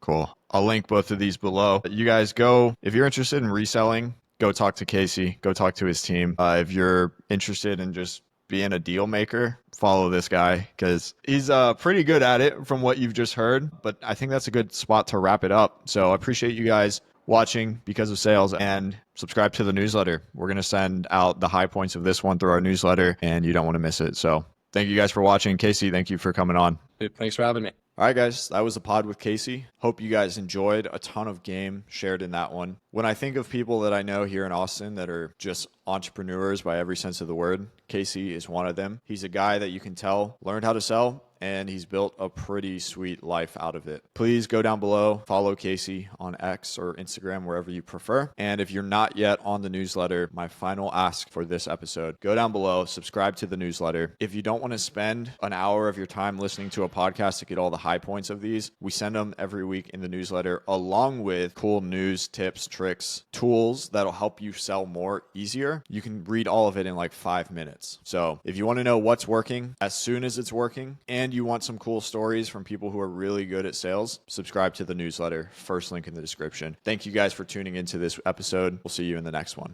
Cool. I'll link both of these below. You guys go, if you're interested in reselling, go talk to Casey, go talk to his team. If you're interested in just being a deal maker, follow this guy because he's pretty good at it from what you've just heard. But I think that's a good spot to wrap it up. So I appreciate you guys watching Because of Sales, and subscribe to the newsletter. We're going to send out the high points of this one through our newsletter, and you don't want to miss it. So thank you guys for watching. Casey, thank you for coming on. Dude, thanks for having me. All right, guys, that was the pod with Casey. Hope you guys enjoyed. A ton of game shared in that one. When I think of people that I know here in Austin that are just entrepreneurs by every sense of the word, Casey is one of them. He's a guy that you can tell learned how to sell, and he's built a pretty sweet life out of it. Please go down below, follow Casey on X or Instagram, wherever you prefer. And if you're not yet on the newsletter, my final ask for this episode, go down below, subscribe to the newsletter. If you don't want to spend an hour of your time listening to a podcast to get all the high points of these, we send them every week in the newsletter, along with cool news, tips, tricks, tools that'll help you sell more easier. You can read all of it in like 5 minutes. So if you want to know what's working as soon as it's working, and you want some cool stories from people who are really good at sales, subscribe to the newsletter. First link in the description. Thank you guys for tuning into this episode. We'll see you in the next one.